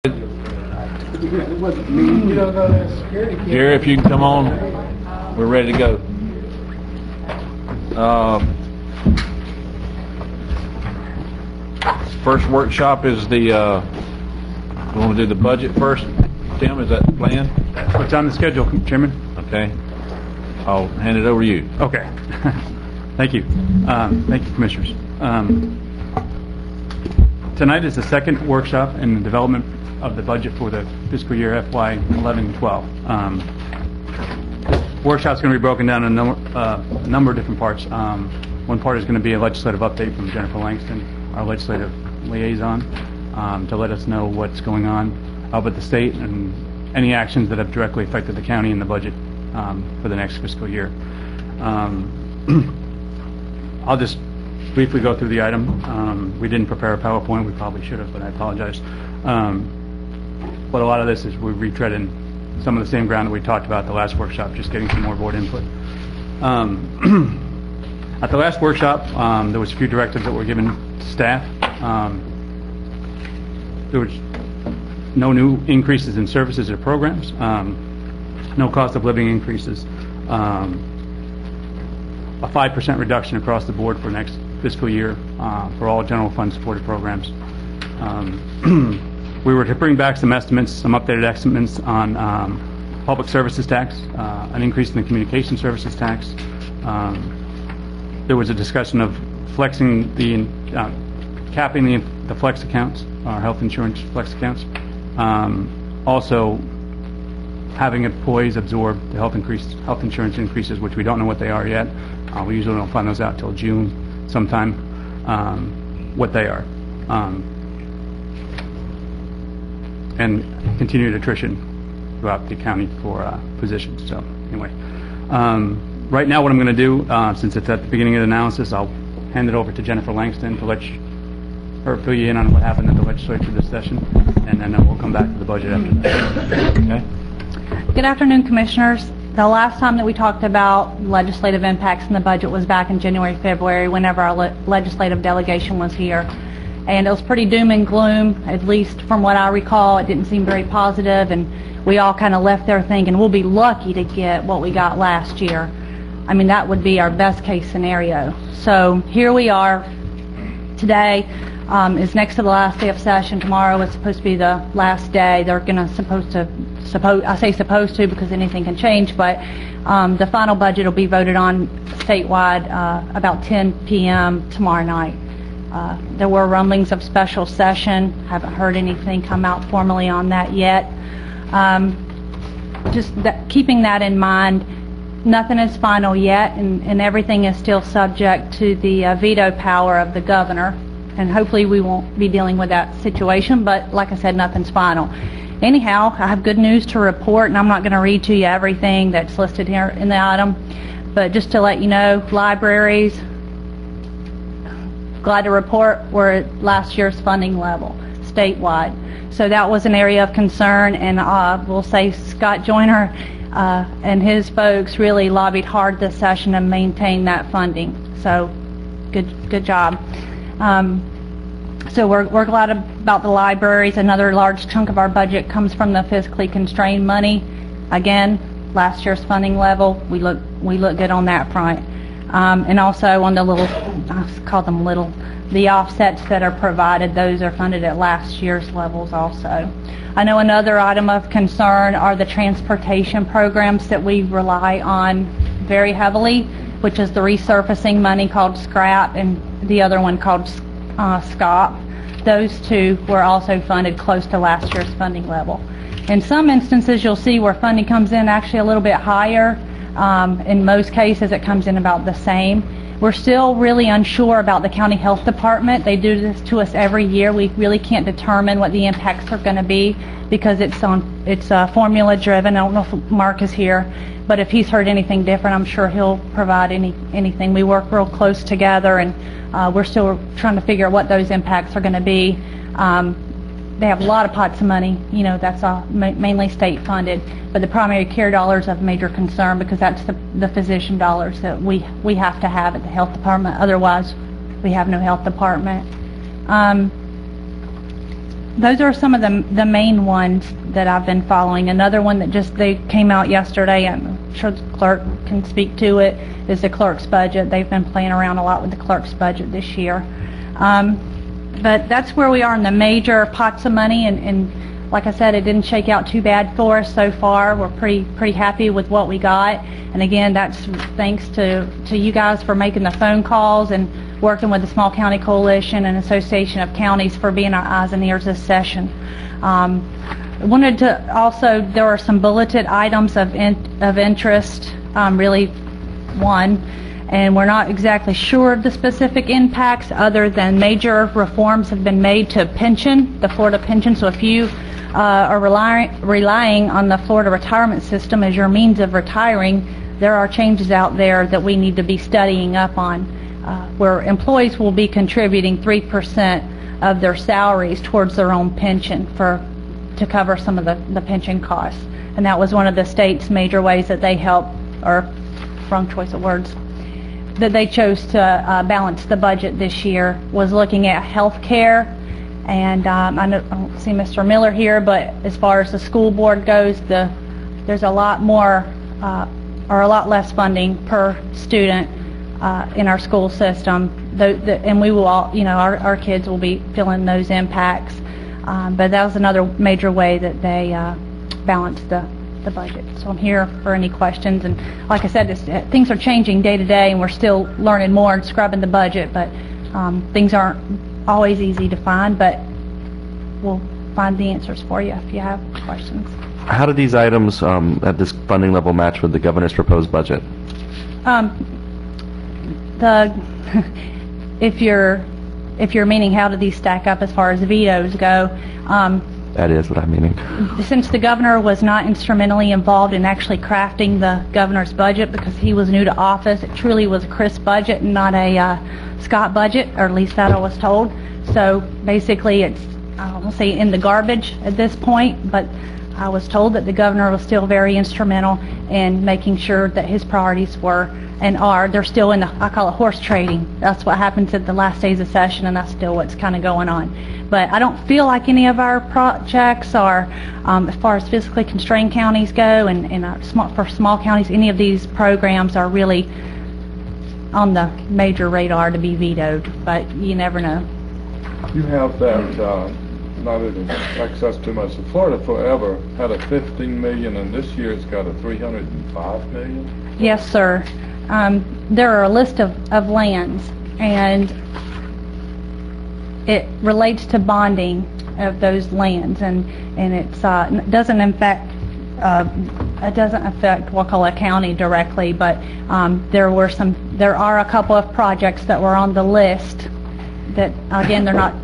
Jerry, if you can come on, we're ready to go. First workshop is the, we want to do the budget first. Tim, is that the plan? What's on the schedule, Chairman? Okay. I'll hand it over to you. Okay. Thank you. Thank you, Commissioners. Tonight is the second workshop in the development of the budget for the fiscal year FY 11-12. This workshop is going to be broken down in a number of different parts. One part is going to be a legislative update from Jennifer Langston, our legislative liaison, to let us know what's going on up at the state and any actions that have directly affected the county and the budget for the next fiscal year. I'll just briefly go through the item. We didn't prepare a PowerPoint. We probably should have, but I apologize. But a lot of this is we're retreading some of the same ground that we talked about at the last workshop, just getting some more board input. At the last workshop, there was a few directives that were given to staff. There was no new increases in services or programs, no cost of living increases, a 5% reduction across the board for next fiscal year for all general fund supported programs. We were to bring back some estimates, some updated estimates on public services tax, an increase in the communication services tax. There was a discussion of flexing the, capping the flex accounts, our health insurance flex accounts. Also having employees absorb the health insurance increases, which we don't know what they are yet. We usually don't find those out till June sometime, what they are. And continued attrition throughout the county for positions. So anyway, right now what I'm going to do, since it's at the beginning of the analysis, I'll hand it over to Jennifer Langston to let her fill you in on what happened at the legislature this session, and then we'll come back to the budget after that. Okay? Good afternoon, Commissioners. The last time that we talked about legislative impacts in the budget was back in January, February, whenever our legislative delegation was here. And it was pretty doom and gloom, at least from what I recall. It didn't seem very positive, and we all kind of left there thinking we'll be lucky to get what we got last year. I mean, that would be our best case scenario. So here we are. Today is next to the last day of session. Tomorrow is supposed to be the last day. They're going to I say supposed to because anything can change, but the final budget will be voted on statewide about 10 p.m. tomorrow night. There were rumblings of special session. Haven't heard anything come out formally on that yet. Keeping that in mind, nothing is final yet, and everything is still subject to the veto power of the governor. And hopefully we won't be dealing with that situation, but like I said, nothing's final. Anyhow, I have good news to report, and I'm not going to read to you everything that's listed here in the item, but just to let you know, libraries, glad to report we're at last year's funding level statewide. So that was an area of concern, and we'll say Scott Joyner and his folks really lobbied hard this session to maintain that funding. So good job. So we're glad about the libraries. Another large chunk of our budget comes from the fiscally constrained money. Again, last year's funding level, we look good on that front. And also on the little, I call them little, the offsets that are provided, those are funded at last year's levels also. I know another item of concern are the transportation programs that we rely on very heavily, which is the resurfacing money called SCRAP and the other one called SCOP. Those two were also funded close to last year's funding level. In some instances, you'll see where funding comes in actually a little bit higher. In most cases, it comes in about the same. We're still really unsure about the county health department. They do this to us every year. We really can't determine what the impacts are going to be because it's formula driven. I don't know if Mark is here, but if he's heard anything different, I'm sure he'll provide anything. We work real close together, and we're still trying to figure out what those impacts are going to be. They have a lot of pots of money, you know, that's all mainly state funded, but the primary care dollars of major concern because that's the physician dollars that we have to have at the health department. Otherwise, we have no health department. Those are some of the main ones that I've been following. Another one that they came out yesterday, I'm sure the clerk can speak to it, is the clerk's budget. They've been playing around a lot with the clerk's budget this year. But that's where we are in the major pots of money, and like I said, it didn't shake out too bad for us so far. We're pretty happy with what we got. And again, that's thanks to you guys for making the phone calls and working with the Small County Coalition and Association of Counties for being our eyes and ears this session. I wanted to also, there are some bulleted items of interest, really one, and we're not exactly sure of the specific impacts other than major reforms have been made to pension, the Florida pension. So if you are relying on the Florida retirement system as your means of retiring, there are changes out there that we need to be studying up on, where employees will be contributing 3% of their salaries towards their own pension to cover some of the pension costs. And that was one of the state's major ways that they help, or wrong choice of words, that they chose to balance the budget this year, was looking at health care. And I don't see Mr. Miller here, but as far as the school board goes, there's a lot more or a lot less funding per student in our school system, and we will all, our kids will be feeling those impacts. But that was another major way that they balanced the budget. So I'm here for any questions. And like I said, things are changing day to day, and we're still learning more and scrubbing the budget. But things aren't always easy to find, but we'll find the answers for you if you have questions. How do these items at this funding level match with the governor's proposed budget? If you're meaning how do these stack up as far as vetoes go, That is what I'm meaning. since the governor was not instrumentally involved in actually crafting the governor's budget because he was new to office, it truly was a Chris budget and not a Scott budget, or at least that I was told. So basically it's, I won't say in the garbage at this point, but I was told that the governor was still very instrumental in making sure that his priorities were and are, they're still in the, I call it horse trading. That's what happens at the last days of session, and that's still what's kind of going on. But I don't feel like any of our projects are, as far as physically constrained counties go, and for small counties, any of these programs are really on the major radar to be vetoed, but you never know. You have that, not in excess too much. Florida Forever had a $15 million, and this year it's got a $305 million. Yes, sir. There are a list of lands, and it relates to bonding of those lands, and it's doesn't affect Wakulla County directly, but there are a couple of projects that were on the list that, again, they're not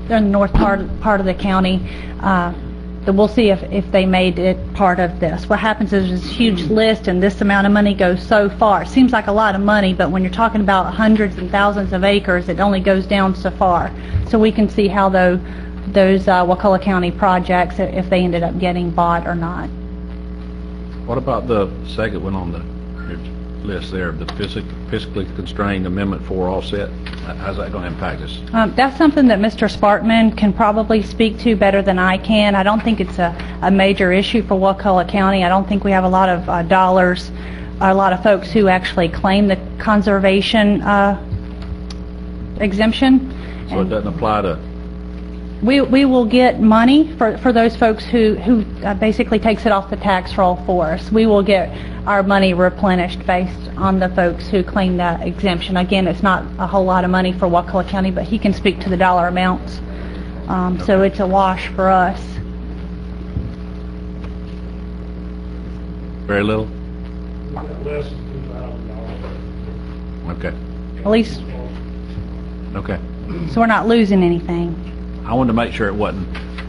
they're in the north part of the county. That we'll see if they made it part of this. What happens is there's this huge list, and this amount of money goes so far. It seems like a lot of money, but when you're talking about hundreds and thousands of acres, it only goes down so far. So we can see how those Wakulla County projects, if they ended up getting bought or not. What about the second one on the list there, the fiscally constrained Amendment 4 offset? How's that going to impact us? That's something that Mr. Sparkman can probably speak to better than I can. I don't think it's a major issue for Wakulla County. I don't think we have a lot of dollars, a lot of folks who actually claim the conservation exemption. So it doesn't apply to... We will get money for those folks who basically takes it off the tax roll for us. We will get our money replenished based on the folks who claim that exemption. Again, it's not a whole lot of money for Wakulla County, but he can speak to the dollar amounts. So it's a wash for us. Very little? Less than $2,000. Okay. At least, Okay. so we're not losing anything. I wanted to make sure it wasn't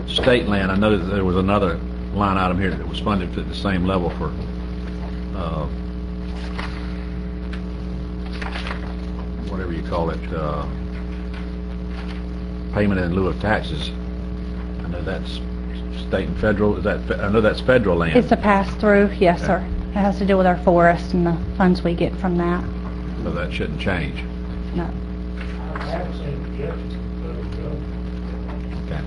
state land. I know that there was another line item here that was funded at the same level for whatever you call it, payment in lieu of taxes. I know that's state and federal. Is that? I know that's federal land. It's a pass-through, yes, sir. It has to do with our forest and the funds we get from that. So that shouldn't change. No. I haven't seen it yet. Okay.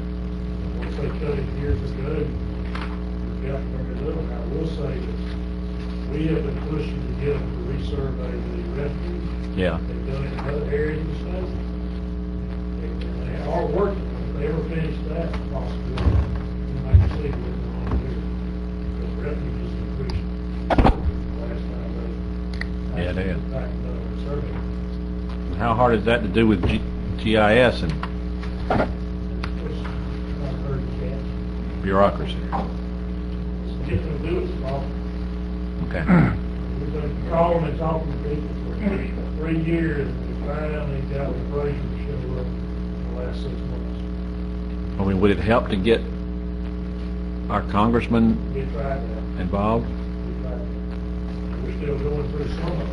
they cut it years ago, we got to bring it up. I will say that we have been pushing to get them to resurvey the refuge. Yeah. They've done it in other areas of the state. And they are working. If they ever finish that, possibly, we might see what's going on here. Because refuge is increasing. Last time they. Yeah, they have. Back in the survey. How hard is that to do with GIS and It's not hurt yet. bureaucracy? Get them to do it, Paul. Okay. We've been calling and talking to people for 3 years, and we finally got the appraiser to show up in the last 6 months. I mean, would it help to get our congressman We tried that, involved? we tried that. We're still going through some of it.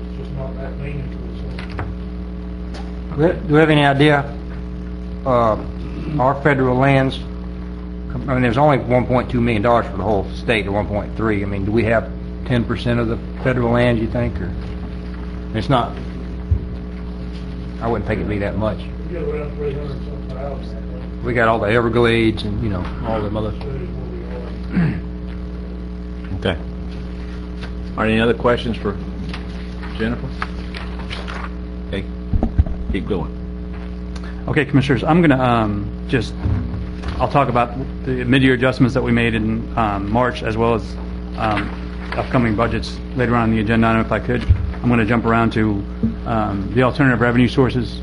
It's just not that meaningful, so. Do we have any idea, our federal lands, I mean, there's only $1.2 million for the whole state, or 1.3. I mean, do we have 10% of the federal lands, you think, or? It's not, I wouldn't think it'd be that much. We get around 300-something thousand. We got all the Everglades and, you know, all them other. That is where we are. Okay. Are there any other questions for Jennifer? Okay, keep going. Okay, Commissioners, I'm going to I'll talk about the mid-year adjustments that we made in March, as well as upcoming budgets later on in the agenda item, if I could. I'm going to jump around to the alternative revenue sources.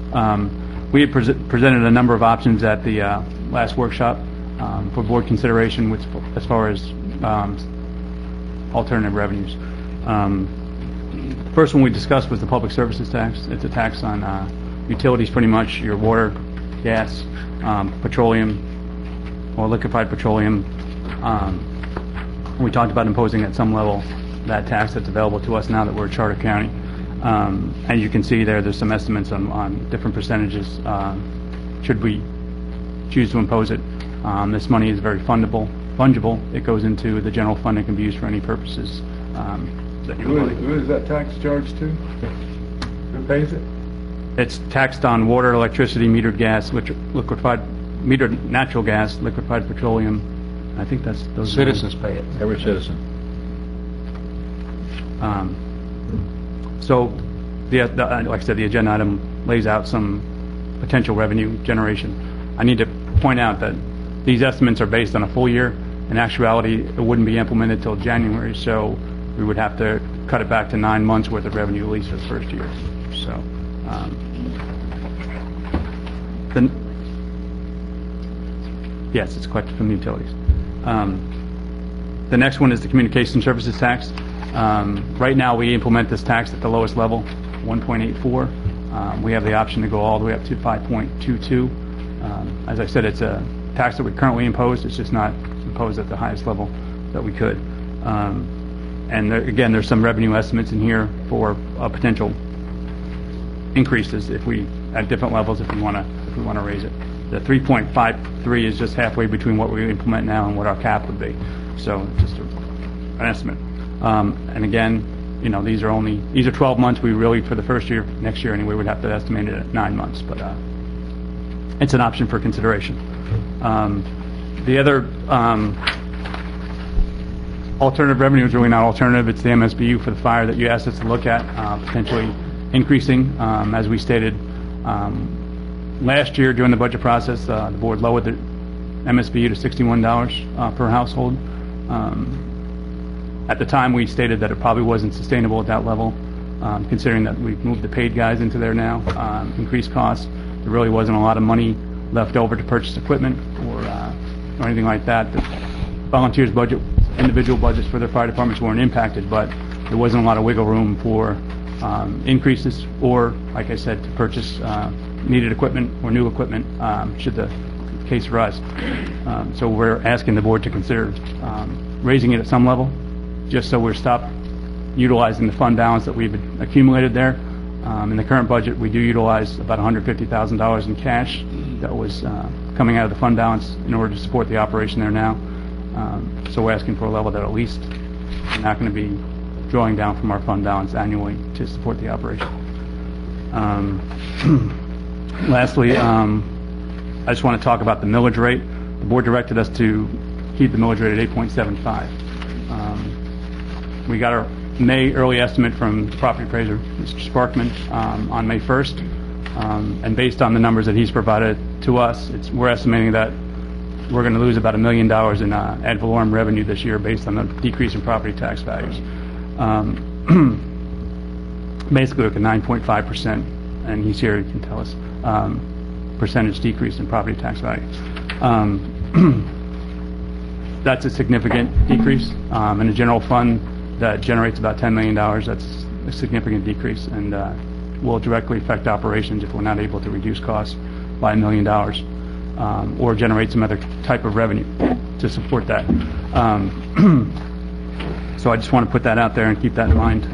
We had presented a number of options at the last workshop for board consideration as far as alternative revenues. First one we discussed was the public services tax. It's a tax on utilities, pretty much, your water, gas, petroleum, or liquefied petroleum. We talked about imposing at some level that tax that's available to us now that we're a charter county. And you can see there's some estimates on different percentages should we choose to impose it. This money is very fungible. It goes into the general fund and can be used for any purposes that you would like. Who is that tax charged to? Who pays it? It's taxed on water, electricity, metered gas, metered natural gas, liquefied petroleum. I think those Citizens pay it. Every citizen. So, like I said, the agenda item lays out some potential revenue generation. I need to point out that these estimates are based on a full year. In actuality, it wouldn't be implemented till January, so we would have to cut it back to 9 months worth of revenue at least for the first year. So, yes, it's collected from the utilities. The next one is the communication services tax. Right now, we implement this tax at the lowest level, 1.84. We have the option to go all the way up to 5.22. As I said, it's a tax that we currently impose. It's just not imposed at the highest level that we could. And again, there's some revenue estimates in here for potential increases if we at different levels if we want to raise it. The 3.53 is just halfway between what we implement now and what our cap would be. So just an estimate. And again, you know, these are 12 months. We really, for the first year, next year anyway, would have to estimate it at 9 months. But it's an option for consideration. The other alternative revenue is really not alternative. It's the MSBU for the fire that you asked us to look at, potentially increasing. As we stated last year during the budget process, the board lowered the MSBU to $61 per household. At the time, we stated that it probably wasn't sustainable at that level, considering that we've moved the paid guys into there now, increased costs. There really wasn't a lot of money left over to purchase equipment or anything like that. The volunteers' budget, individual budgets for their fire departments weren't impacted, but there wasn't a lot of wiggle room for increases or, like I said, to purchase needed equipment or new equipment should the case arise. So we're asking the board to consider raising it at some level, just so we're stopped utilizing the fund balance that we've accumulated there. In the current budget, we do utilize about $150,000 in cash that was coming out of the fund balance in order to support the operation there now. So we're asking for a level that at least we're not going to be drawing down from our fund balance annually to support the operation. Lastly, I just want to talk about the millage rate. The board directed us to keep the millage rate at 8.75. We got our May early estimate from the property appraiser, Mr. Sparkman, on May 1st. And based on the numbers that he's provided to us, we're estimating that we're going to lose about $1 million in ad valorem revenue this year based on the decrease in property tax values. Basically, like a 9.5%, and he's here, he can tell us, percentage decrease in property tax value. That's a significant decrease. In a general fund that generates about $10 million, that's a significant decrease, and will directly affect operations if we're not able to reduce costs by $1 million or generate some other type of revenue to support that. So I just want to put that out there and keep that in mind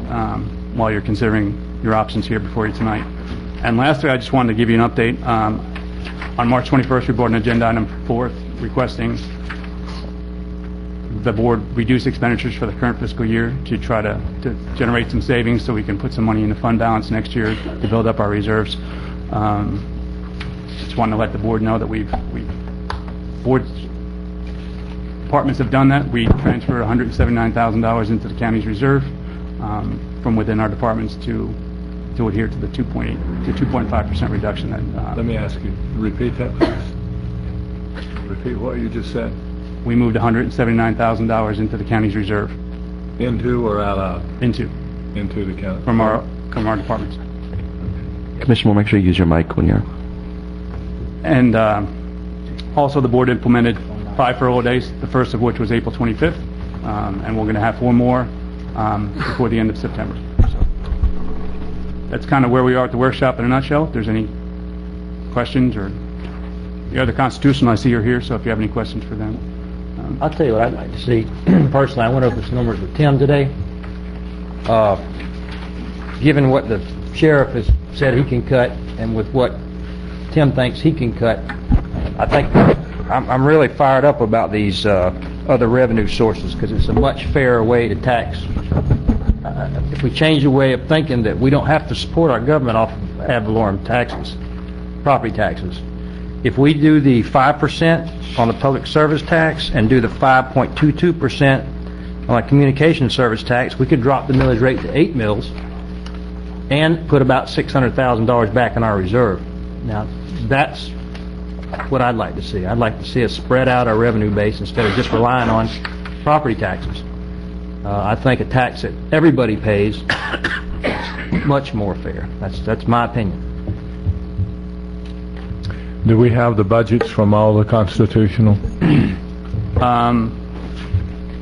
while you're considering your options here before you tonight. And lastly, I just wanted to give you an update. On March 21st, we brought an agenda item forth requesting the board reduce expenditures for the current fiscal year to try to generate some savings so we can put some money in the fund balance next year to build up our reserves. Just wanted to let the board know that board departments have done that. We transferred $179,000 into the county's reserve from within our departments to adhere to the 2.5% reduction. Let me ask you, repeat that, please. Repeat what you just said. We moved $179,000 into the county's reserve. Into or out of? Into the county. from our departments. Commissioner, we'll make sure you use your mic when you're... And also the board implemented 5 furlough days, the first of which was April 25th, and we're going to have 4 more before the end of September. So that's kind of where we are at the workshop in a nutshell. If there's any questions, or the other constitutional I see are here, so if you have any questions for them. I'll tell you what I'd like to see. Personally, I went over some numbers with Tim today. Given what the sheriff has said he can cut, and with what Tim thinks he can cut, I think I'm really fired up about these other revenue sources, because it's a much fairer way to tax. If we change the way of thinking that we don't have to support our government off of ad valorem taxes, property taxes. If we do the 5% on the public service tax and do the 5.22% on the communication service tax, we could drop the millage rate to 8 mills and put about $600,000 back in our reserve. Now, that's what I'd like to see. I'd like to see us spread out our revenue base instead of just relying on property taxes. I think a tax that everybody pays much more fair. That's my opinion. Do we have the budgets from all the constitutional?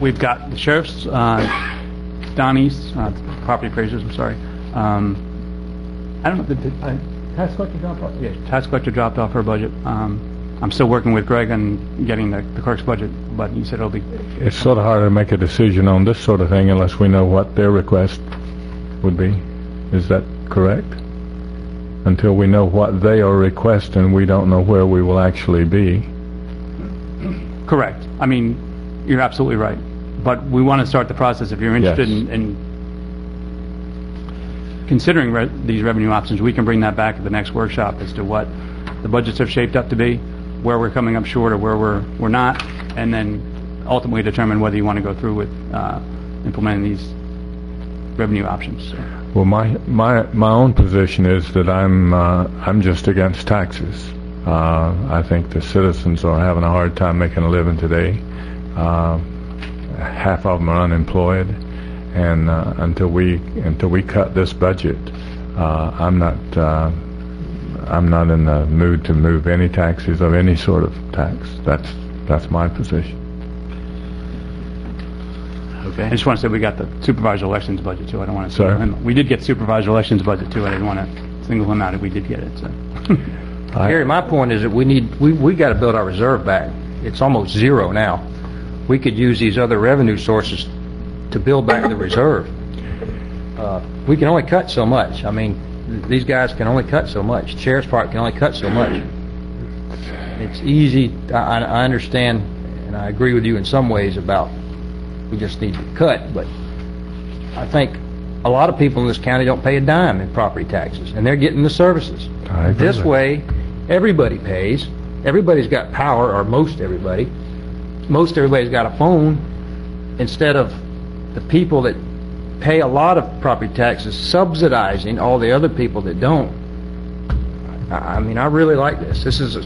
We've got the sheriff's, Donnie's, property appraisers, I'm sorry. I don't know, did tax collector dropped off? Yeah, tax collector dropped off her budget. I'm still working with Greg on getting the clerk's budget, but he said it'll be... It's sort of hard to make a decision on this sort of thing unless we know what their request would be. Is that correct? Until we know what they are requesting, we don't know where we will actually be. Correct. I mean, you're absolutely right. But we want to start the process. If you're interested Yes. in considering these revenue options, we can bring that back at the next workshop as to what the budgets have shaped up to be, where we're coming up short or where we're not, and then ultimately determine whether you want to go through with implementing these revenue options. So. Well, my own position is that I'm just against taxes. I think the citizens are having a hard time making a living today. Half of them are unemployed, and until we cut this budget, I'm not in the mood to move any taxes of any sort of tax. That's my position. Okay. I just want to say we got the supervisor elections budget too. I don't want to Sir? single him. We did get supervisor elections budget too. I didn't want to single him out if we did get it. So. Gary, my point is that we got to build our reserve back. It's almost zero now. We could use these other revenue sources to build back the reserve. We can only cut so much. I mean, these guys can only cut so much. Sheriff's Department can only cut so much. It's easy. I understand, and I agree with you in some ways about we just need to cut, but I think a lot of people in this county don't pay a dime in property taxes, and they're getting the services. I agree This with way, everybody pays, everybody's got power, or most everybody's got a phone, instead of the people that pay a lot of property taxes subsidizing all the other people that don't. I mean, I really like this. This is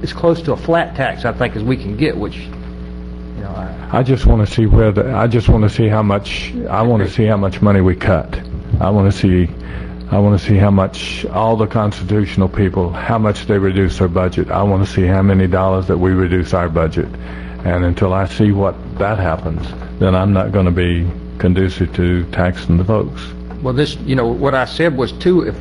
as close to a flat tax, I think, as we can get, which, you know, I just want to see I just want to see how much, I want to see how much money we cut. I want to see how much all the constitutional people, how much they reduce their budget. I want to see how many dollars that we reduce our budget. And until I see what that happens, then I'm not going to be conducive to taxing the folks. well, this, you know, what I said was too, if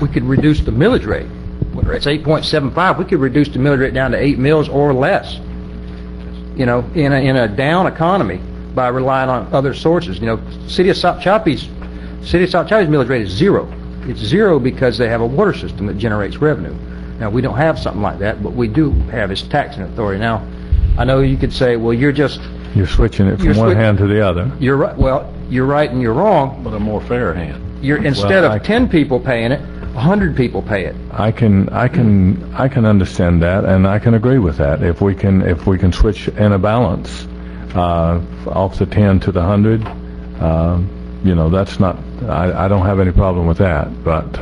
we could reduce the millage rate, whether it's 8.75, we could reduce the millage rate down to 8 mills or less, you know, in a down economy by relying on other sources. You know, City of South Choppe's millage rate is 0. It's 0 because they have a water system that generates revenue. Now, we don't have something like that, but we do have its taxing authority. Now, I know you could say, well, you're switching it from one hand to the other. You're right. Well, you're right and you're wrong. But a more fair hand. Instead of 10 people paying it, 100 people pay it. I can understand that, and I can agree with that. If we can switch in a balance off the 10 to the 100, you know, that's not. I don't have any problem with that, but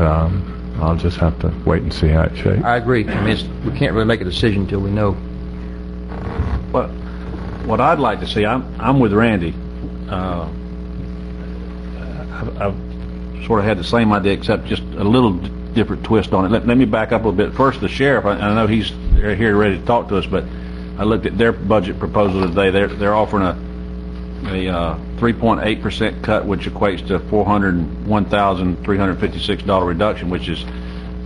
I'll just have to wait and see how it shapes. I agree. I mean, we can't really make a decision until we know. But what I'd like to see, I'm with Randy. I've sort of had the same idea, except just a little different twist on it. Let me back up a little bit. First, the sheriff. I know he's here ready to talk to us, but I looked at their budget proposal today. They're offering a 3.8% cut, which equates to $401,356 reduction, which is.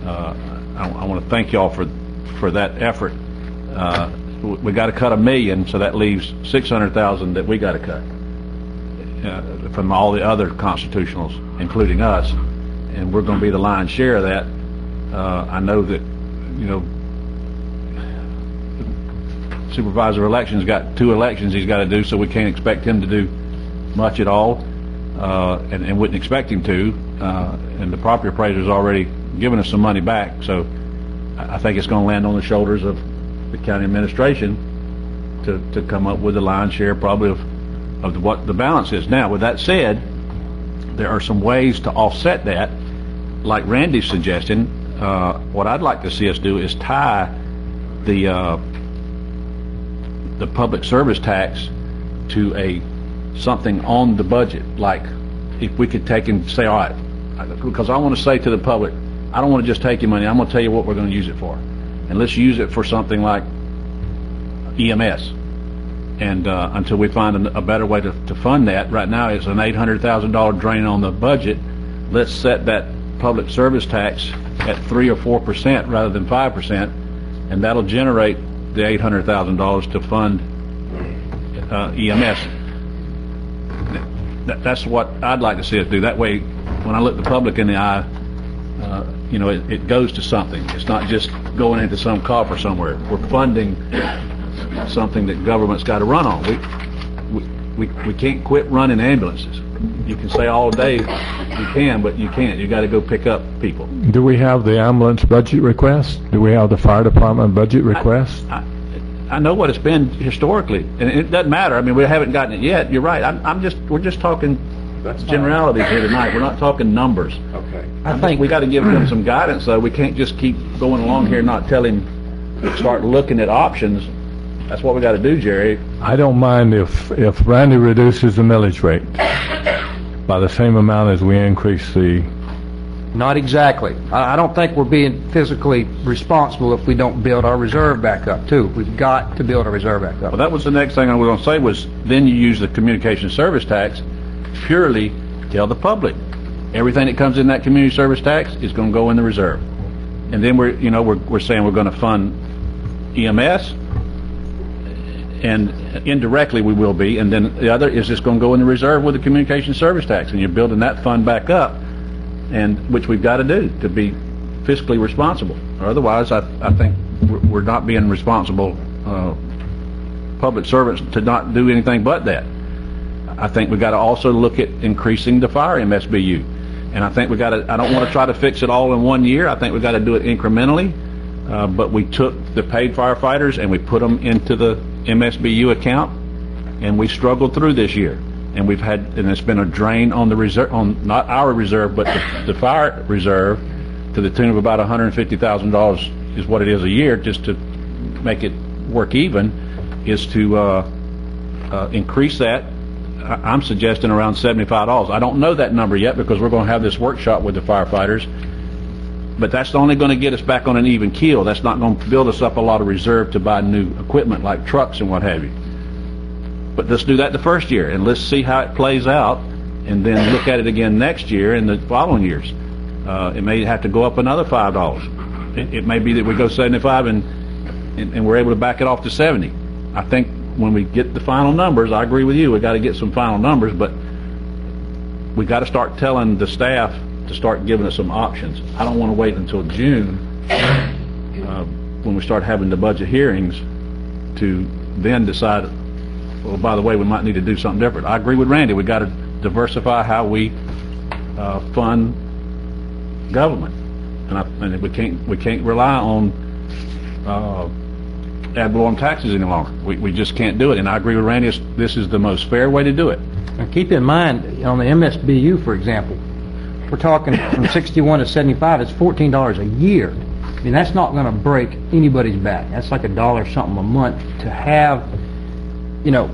I want to thank y'all for that effort. We got to cut $1 million, so that leaves $600,000 that we got to cut from all the other constitutionals, including us, and we're going to be the lion's share of that. I know that, you know, supervisor elections got 2 elections he's got to do, so we can't expect him to do much at all, and wouldn't expect him to. And the property appraiser's already given us some money back, so I think it's going to land on the shoulders of the county administration to come up with the lion's share probably of what the balance is. Now, with that said, there are some ways to offset that, like Randy's suggesting. What I'd like to see us do is tie the public service tax to something on the budget. Like if we could take and say, all right, because I want to say to the public, I don't want to just take your money, I'm going to tell you what we're going to use it for. And let's use it for something like EMS. And until we find a better way to fund that, right now it's an $800,000 drain on the budget. Let's set that public service tax at 3 or 4% rather than 5%, and that'll generate the $800,000 to fund EMS. That's what I'd like to see us do. That way, when I look the public in the eye, you know, it goes to something. It's not just going into some coffer somewhere. We're funding something that government's got to run on. We can't quit running ambulances. You can say all day you can, but you can't. You got to go pick up people. Do we have the ambulance budget request? Do we have the fire department budget request? I know what it's been historically, and it doesn't matter. I mean, we haven't gotten it yet. You're right. We're just talking generalities here tonight. We're not talking numbers. Okay. I think we got to give them some guidance, though. We can't just keep going along here and not tell him, start looking at options. That's what we got to do, Jerry. I don't mind if Randy reduces the millage rate by the same amount as we increase the... Not exactly. I don't think we're being physically responsible if we don't build our reserve back up, too. We've got to build our reserve back up. Well, that was the next thing I was going to say was then you use the communication service tax purely tell the public everything that comes in that community service tax is going to go in the reserve. And then we're saying we're going to fund EMS, and indirectly we will be, and then the other is just going to go in the reserve with the communication service tax, and you're building that fund back up, and which we've got to do to be fiscally responsible. Or otherwise, I think we're not being responsible public servants to not do anything but that. I think we've got to also look at increasing the fire MSBU, and I think we got to. I don't want to try to fix it all in one year. I think we've got to do it incrementally. but we took the paid firefighters and we put them into the MSBU account, and we struggled through this year. And it's been a drain on the reserve, on not our reserve, but the fire reserve, to the tune of about $150,000 is what it is a year, just to make it work even, is to increase that. I'm suggesting around $75. I don't know that number yet because we're going to have this workshop with the firefighters, but that's only going to get us back on an even keel. That's not going to build us up a lot of reserve to buy new equipment like trucks and what have you. But let's do that the first year, and let's see how it plays out, and then look at it again next year and the following years. It may have to go up another $5. It may be that we go 75 and we're able to back it off to 70. I think when we get the final numbers, I agree with you, we got to get some final numbers, but we got to start telling the staff to start giving us some options. I don't want to wait until June when we start having the budget hearings to then decide, well, by the way, we might need to do something different. I agree with Randy. We got to diversify how we fund government, and we can't rely on ad valorem taxes any longer. We just can't do it. And I agree with Randy. This is the most fair way to do it. And keep in mind, on the MSBU, for example, we're talking from 61 to 75. It's $14 a year. I mean, that's not going to break anybody's back. That's like $1 something a month to have. You know,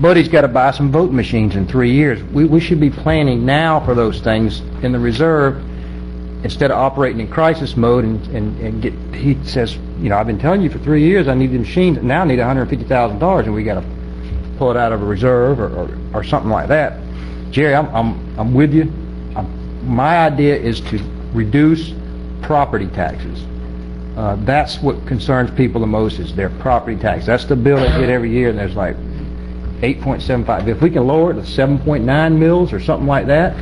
Buddy's got to buy some vote machines in 3 years. We should be planning now for those things in the reserve instead of operating in crisis mode and get. He says, you know, I've been telling you for 3 years I need the machines. Now I need $150,000, and we got to pull it out of a reserve or something like that. Jerry, I'm with you. My idea is to reduce property taxes. That's what concerns people the most, is their property tax. That's the bill they get every year, and there's like 8.75. If we can lower it to 7.9 mils or something like that,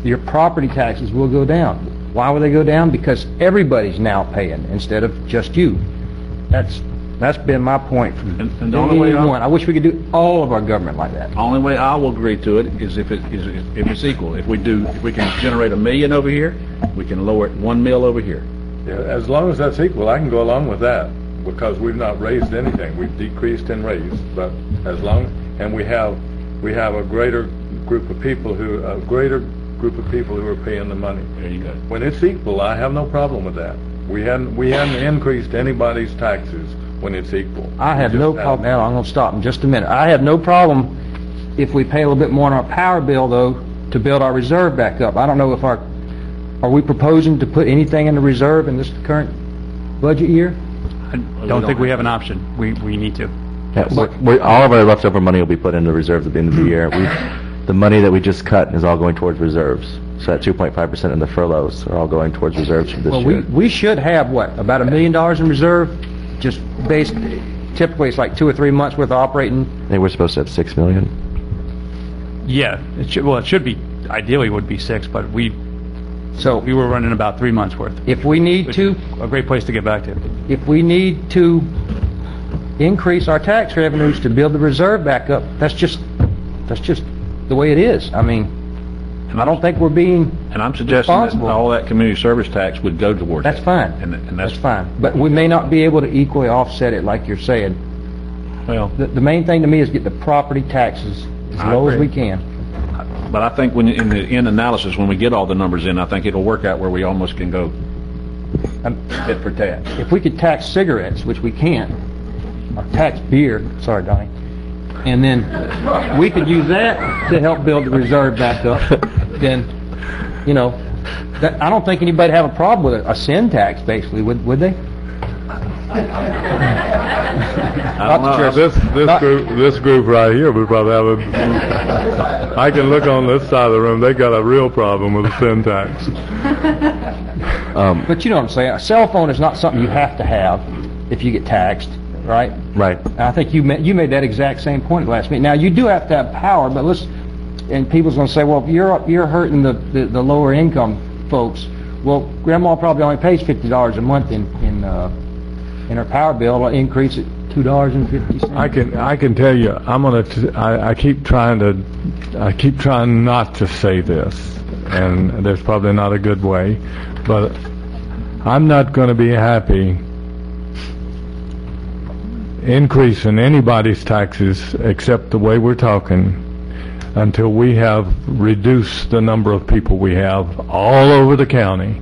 your property taxes will go down. Why will they go down? Because everybody's now paying instead of just you. That's been my point from And the only way I wish we could do all of our government like that. only way I will agree to it is if it's equal. If we can generate $1 million over here, we can lower it $1 mil over here. Yeah, as long as that's equal, I can go along with that, because we've not raised anything. We've decreased in raise, but and we have a greater group of people who are paying the money. There you go. When it's equal, I have no problem with that. We hadn't increased anybody's taxes when it's equal. I have no problem. Now, I'm going to stop in just a minute. I have no problem if we pay a little bit more on our power bill, though, to build our reserve back up. I don't know if are we proposing to put anything in the reserve in this current budget year? I don't think we have an option. We need to. Yeah, all of our leftover money will be put into reserves at the end of the year. The money that we just cut is all going towards reserves. So that 2.5% in the furloughs are all going towards reserves for this year. We should have, what, about $1 million in reserve? Just based, typically it's like 2 or 3 months worth of operating. I think we're supposed to have $6 million. Yeah, it should be, ideally would be 6, but we were running about 3 months worth. If we need to, A great place to get back to. if we need to increase our tax revenues to build the reserve back up, that's just the way it is. I mean, I don't think we're being And I'm suggesting that responsible. all that community service tax would go towards That's that. fine. And That's fine. But we may not be able to equally offset it like you're saying. Well, The main thing to me is get the property taxes as I low as agree. we can. but I think when in the end analysis, when we get all the numbers in, I think it'll work out where we almost can go tit for tat. If we could tax cigarettes, which we can't, or tax beer, sorry, Donnie, and then we could use that to help build the reserve back up, then, you know, I don't think anybody'd have a problem with a sin tax, basically, would they? I don't know. This group right here would probably have I can look on this side of the room. They got a real problem with the sin tax. But you know what I'm saying? A cell phone is not something you have to have if you get taxed, right? Right. And I think you made that exact same point last meeting. Now, you do have to have power, but and people's going to say, well, you're hurting the lower income folks. Well, Grandma probably only pays $50 a month in her power bill. It'll increase it $2.50. I can tell you, I keep trying not to say this, and there's probably not a good way, but I'm not going to be happy increasing anybody's taxes except the way we're talking until we have reduced the number of people we have all over the county.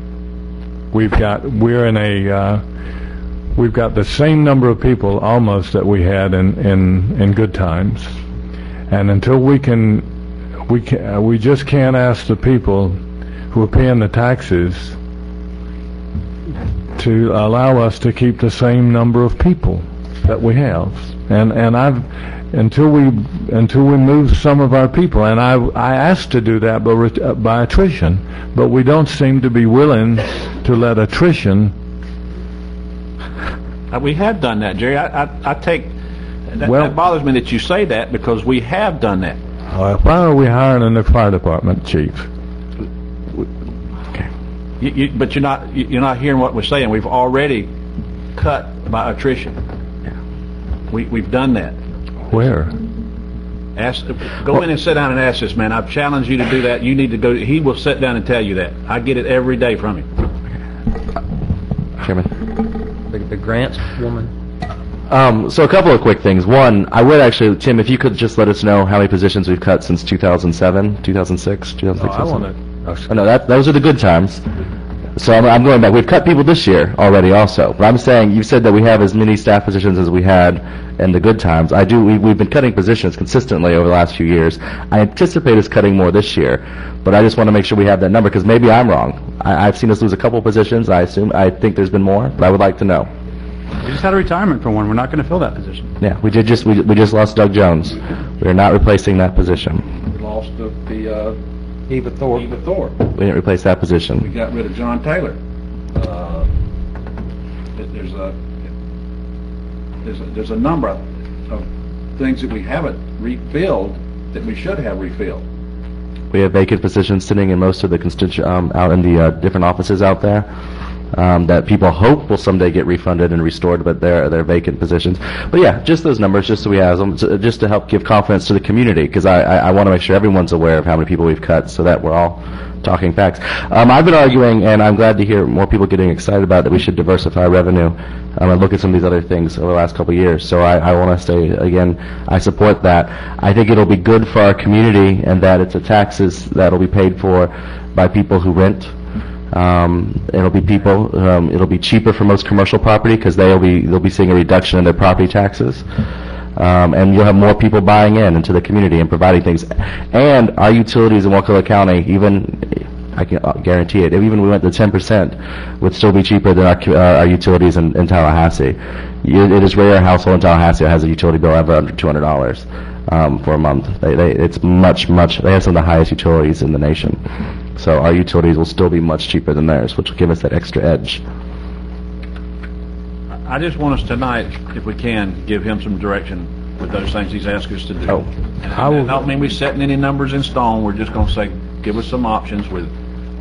We've got the same number of people almost that we had in good times, and until we just can't ask the people who are paying the taxes to allow us to keep the same number of people that we have, and until we move some of our people, and I asked to do that by attrition, but we don't seem to be willing to let attrition. We have done that, Jerry. I take that, Well- that bothers me that you say that, because we have done that. Why are we hiring a new fire department chief? But you're not hearing what we're saying. We've already cut by attrition. We've done that. Where? Go in and sit down and ask this man. I've challenged you to do that. You need to go. He will sit down and tell you that. I get it every day from him. Chairman. The grants woman. So a couple of quick things. One, I would actually, Tim, if you could just let us know how many positions we've cut since 2007, 2006, 2006. I want to. Oh, no, those are the good times. So I'm going back. We've cut people this year already also. But I'm saying, you said that we have as many staff positions as we had in the good times. We've been cutting positions consistently over the last few years. I anticipate us cutting more this year, but I just want to make sure we have that number, because maybe I'm wrong. I've seen us lose a couple positions. I think there's been more, but I would like to know. We just had a retirement for one. We're not going to fill that position. Yeah, we just lost Doug Jones. We are not replacing that position. We lost the Eva Thorpe. Eva Thorpe. We didn't replace that We position. got rid of John Taylor. There's a number of things that we haven't refilled that we should have refilled. We have vacant positions sitting in most of the out in the different offices out there that people hope will someday get refunded and restored, but they're vacant positions. But yeah, just those numbers, just so we have them, just to help give confidence to the community, because I want to make sure everyone's aware of how many people we've cut, so that we're all talking facts. I've been arguing, and I'm glad to hear more people getting excited about that we should diversify revenue and look at some of these other things over the last couple of years. So I want to say again, I support that. I think it'll be good for our community, and that it's a taxes that'll be paid for by people who rent. It'll be cheaper for most commercial property, because they'll be seeing a reduction in their property taxes. And you'll have more people buying into the community and providing things. And our utilities in Wakulla County, I can guarantee it, if even we went to 10%, would still be cheaper than our utilities in Tallahassee. It is rare a household in Tallahassee that has a utility bill ever under $200 for a month. It's much, they have some of the highest utilities in the nation. So our utilities will still be much cheaper than theirs, which will give us that extra edge. I just want us tonight, if we can, give him some direction with those things he's asked us to do. Oh. And I don't mean we're setting any numbers in stone. We're just going to say, give us some options with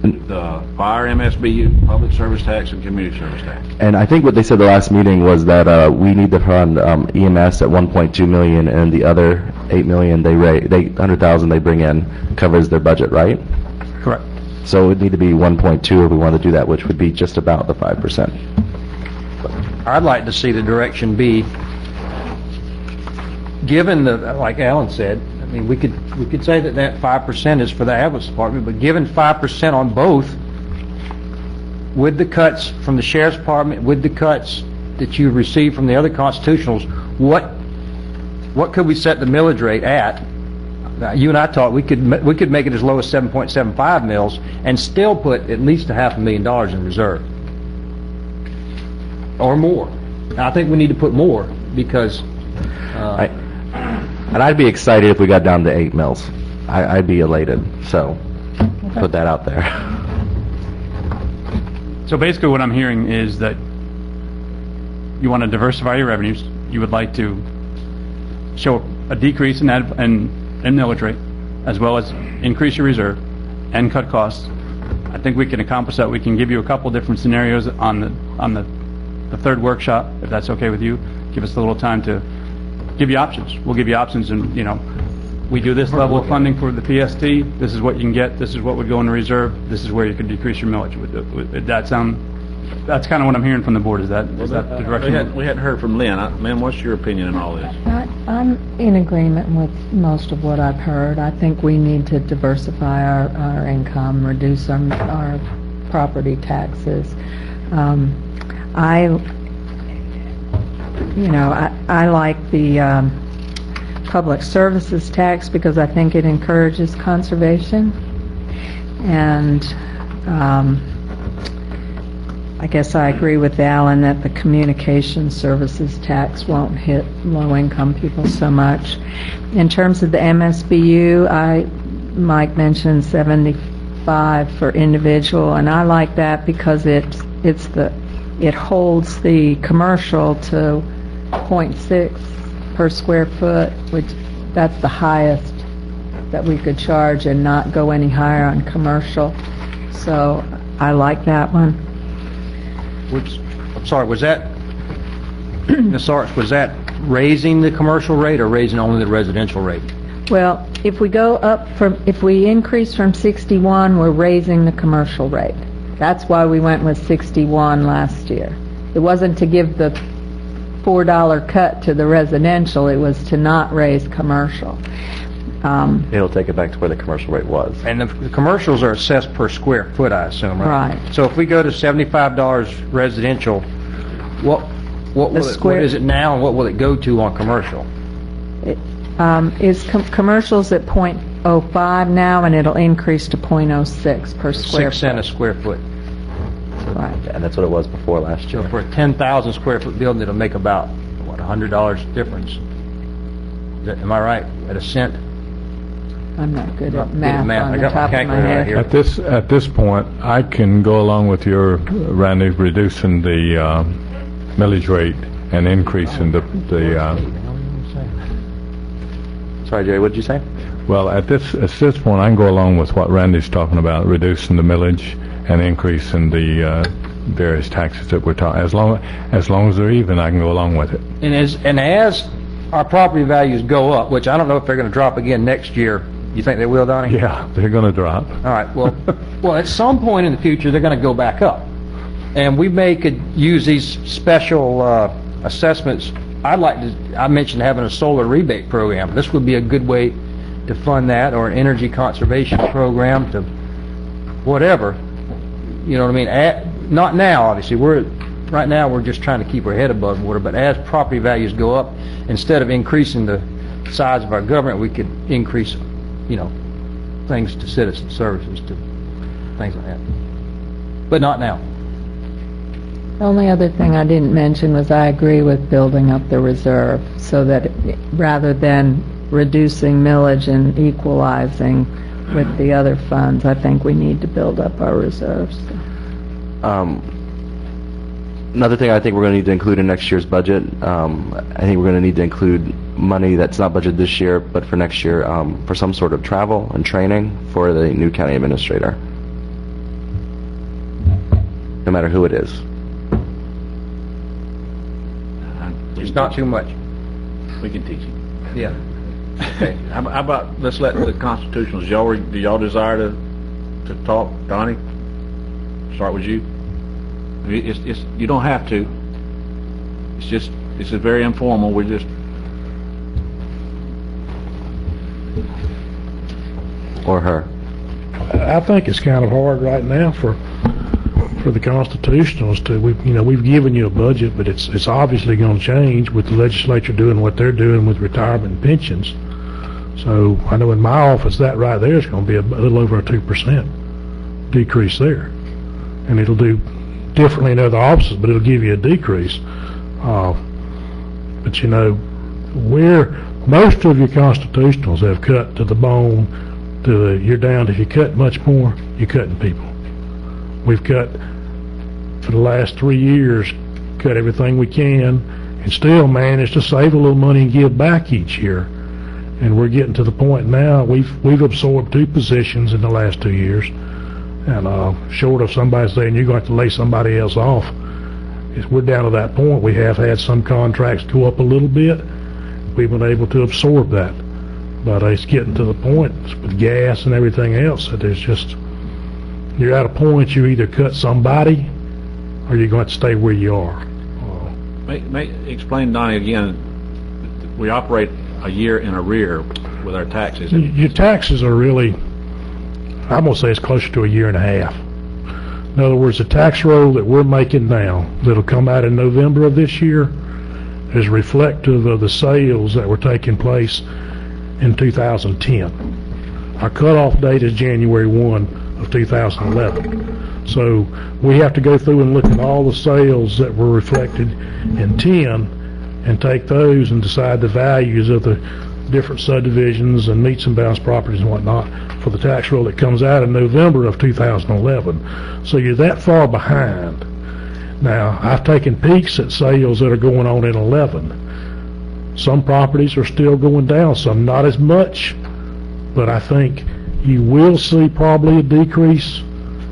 the fire, MSBU, public service tax, and community service tax. And I think what they said the last meeting was that we need to fund EMS at $1.2 million, and the other $8 million $100,000 they bring in covers their budget, right? Correct. So it would need to be 1.2 if we want to do that, which would be just about the 5%. I'd like to see the direction be, given like Alan said, I mean, we could say that 5% is for the ambulance department, but given 5% on both, with the cuts from the sheriff's department, with the cuts that you received from the other constitutionals, what could we set the millage rate at? Now, you and I talked, we could make it as low as 7.75 mils and still put at least $500,000 in reserve. Or more. I think we need to put more, because And I'd be excited if we got down to 8 mils. I'd be elated. So put that out there. So basically what I'm hearing is that you want to diversify your revenues. You would like to show a decrease in millage rate, as well as increase your reserve and cut costs. I think we can accomplish that. We can give you a couple different scenarios on the third workshop, if that's okay with you. Give us a little time to give you options. We'll give you options, and we do this level of funding for the PST. This is what you can get. This is what would go in the reserve. This is where you could decrease your millage. Would that sound That's kind of what I'm hearing from the board. Is that the direction? We hadn't heard from Lynn. Ma'am, what's your opinion on all this? I'm in agreement with most of what I've heard. I think we need to diversify our income, reduce our property taxes. I like the public services tax because I think it encourages conservation, and I guess I agree with Alan that the communication services tax won't hit low-income people so much. In terms of the MSBU, Mike mentioned 75 for individual, and I like that because it holds the commercial to 0.6 per square foot, which that's the highest that we could charge and not go any higher on commercial. So I like that one. I'm sorry, was that, Ms. Arts, was that raising the commercial rate or raising only the residential rate? Well, if we increase from 61, we're raising the commercial rate. That's why we went with 61 last year. It wasn't to give the $4 cut to the residential, it was to not raise commercial. It'll take it back to where the commercial rate was. And the commercials are assessed per square foot, I assume, right? Right. So if we go to $75 residential, what is it now and what will it go to on commercial? Commercial's at 0.05 now, and it'll increase to 0.06 per square 6 foot. cents a square foot. Right. And that's what it was before last year. So for a 10,000 square foot building, it'll make about, $100 difference. Am I right? At a cent? I'm not good at Good math math. on I the got my top of my calculator right head. here. At this point, I can go along with your, Randy, reducing the millage rate and increasing the Sorry, Jerry, what did you say? well, at this point, I can go along with what Randy's talking about, reducing the millage and increasing the various taxes that we're talking. As long as they're even, I can go along with it. And as our property values go up, which I don't know if they're going to drop again next year, you think they will, Donnie? Yeah, they're going to drop. All right, well, at some point in the future, they're going to go back up. And we could use these special assessments. I mentioned having a solar rebate program. This would be a good way to fund that, or an energy conservation program to whatever. You know what I mean? Not now, obviously. Right now, we're just trying to keep our head above water, but as property values go up, instead of increasing the size of our government, we could increase, things to citizen services, to things like that. But not now. The only other thing I didn't mention was I agree with building up the reserve so that rather than reducing millage and equalizing with the other funds, I think we need to build up our reserves. Another thing I think we're going to need to include in next year's budget, I think we're going to need to include money that's not budgeted this year, but for next year, for some sort of travel and training for the new county administrator, no matter who it is. It's not too much. We can teach him. Yeah. Okay. How about, let's let the constitutionals, do y'all desire to talk? Donnie, start with you. You don't have to. It's very informal. We're just. Or her. I think it's kind of hard right now for the constitutionals to, we've given you a budget, but it's obviously going to change with the legislature doing what they're doing with retirement and pensions. So I know in my office, that right there is going to be a little over a 2% decrease there. And it'll do differently in other offices, but it'll give you a decrease. But most of your constitutionals have cut to the bone, you're down, if you cut much more, you're cutting people. We've cut, for the last 3 years, cut everything we can, and still managed to save a little money and give back each year. And we're getting to the point now, we've absorbed 2 positions in the last 2 years. And short of somebody saying you're going to have to lay somebody else off, we're down to that point. We have had some contracts go up a little bit. We've been able to absorb that. But it's getting to the point with gas and everything else that there's just, you're at a point you either cut somebody or you're going to stay where you are. Explain, Donnie, again, we operate a year in arrear with our taxes. Your taxes are really, I'm going to say it's closer to a year and a half. In other words, the tax roll that we're making now, that'll come out in November of this year, is reflective of the sales that were taking place in 2010. Our cutoff date is January 1 of 2011. So we have to go through and look at all the sales that were reflected in 10 and take those and decide the values of the different subdivisions and meets and bounds properties and whatnot for the tax roll that comes out in November of 2011. So you're that far behind. Now, I've taken peeks at sales that are going on in 11. Some properties are still going down, some not as much, but I think you will see probably a decrease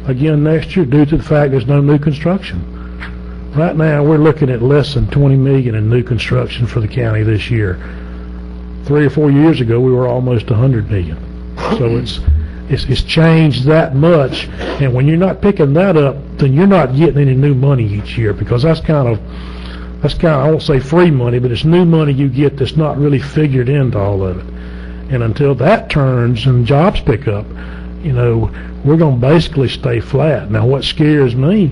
again next year due to the fact there's no new construction. Right now, we're looking at less than 20 million in new construction for the county this year. 3 or 4 years ago, we were almost 100 million. So it's changed that much, and when you're not picking that up, then you're not getting any new money each year, because that's kind of, I won't say free money, but it's new money you get that's not really figured into all of it. And until that turns and jobs pick up, you know, we're going to basically stay flat. Now, what scares me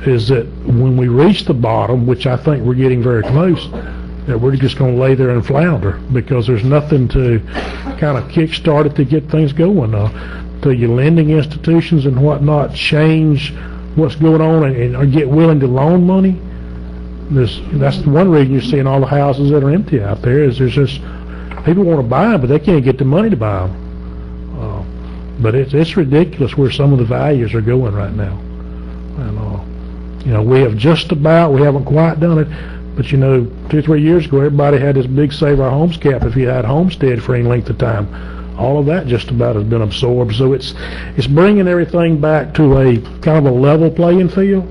is that when we reach the bottom, which I think we're getting very close, that we're just going to lay there and flounder, because there's nothing to kind of kickstart it to get things going. Till your lending institutions and whatnot change what's going on and or get willing to loan money. That's the one reason you're seeing all the houses that are empty out there, is there's just people want to buy them, but they can't get the money to buy them. But it's ridiculous where some of the values are going right now. And you know, we haven't quite done it. But you know, 2 or 3 years ago, everybody had this big Save Our Homes cap if you had homestead for any length of time. All of that just about has been absorbed. So it's bringing everything back to a kind of a level playing field.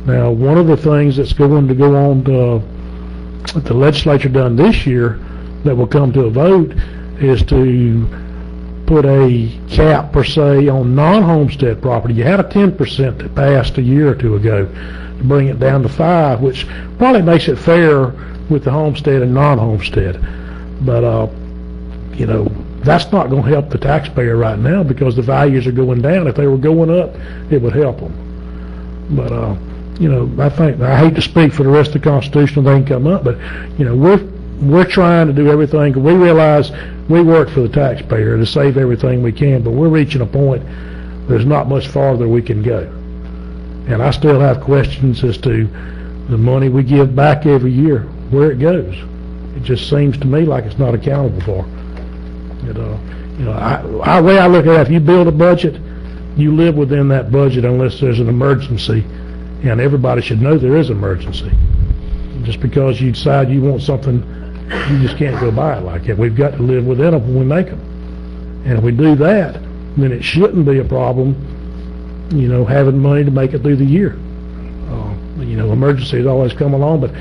Now, one of the things that's going to go on that the legislature done this year that will come to a vote is to put a cap, per se, on non-homestead property. You had a 10% that passed a year or two ago, to bring it down to 5%, which probably makes it fair with the homestead and non-homestead. But, you know, that's not going to help the taxpayer right now, because the values are going down. If they were going up, it would help them. But, you know, I hate to speak for the rest of the constitutional thing come up, but, you know, we're trying to do everything. We realize we work for the taxpayer to save everything we can, but we're reaching a point there's not much farther we can go. And I still have questions as to the money we give back every year, where it goes. It just seems to me like it's not accountable for. You know, way I look at it, if you build a budget, you live within that budget unless there's an emergency, and everybody should know there is an emergency. Just because you decide you want something, you just can't go buy it like that. We've got to live within them when we make them. And if we do that, then it shouldn't be a problem, you know, having money to make it through the year. You know, emergencies always come along, but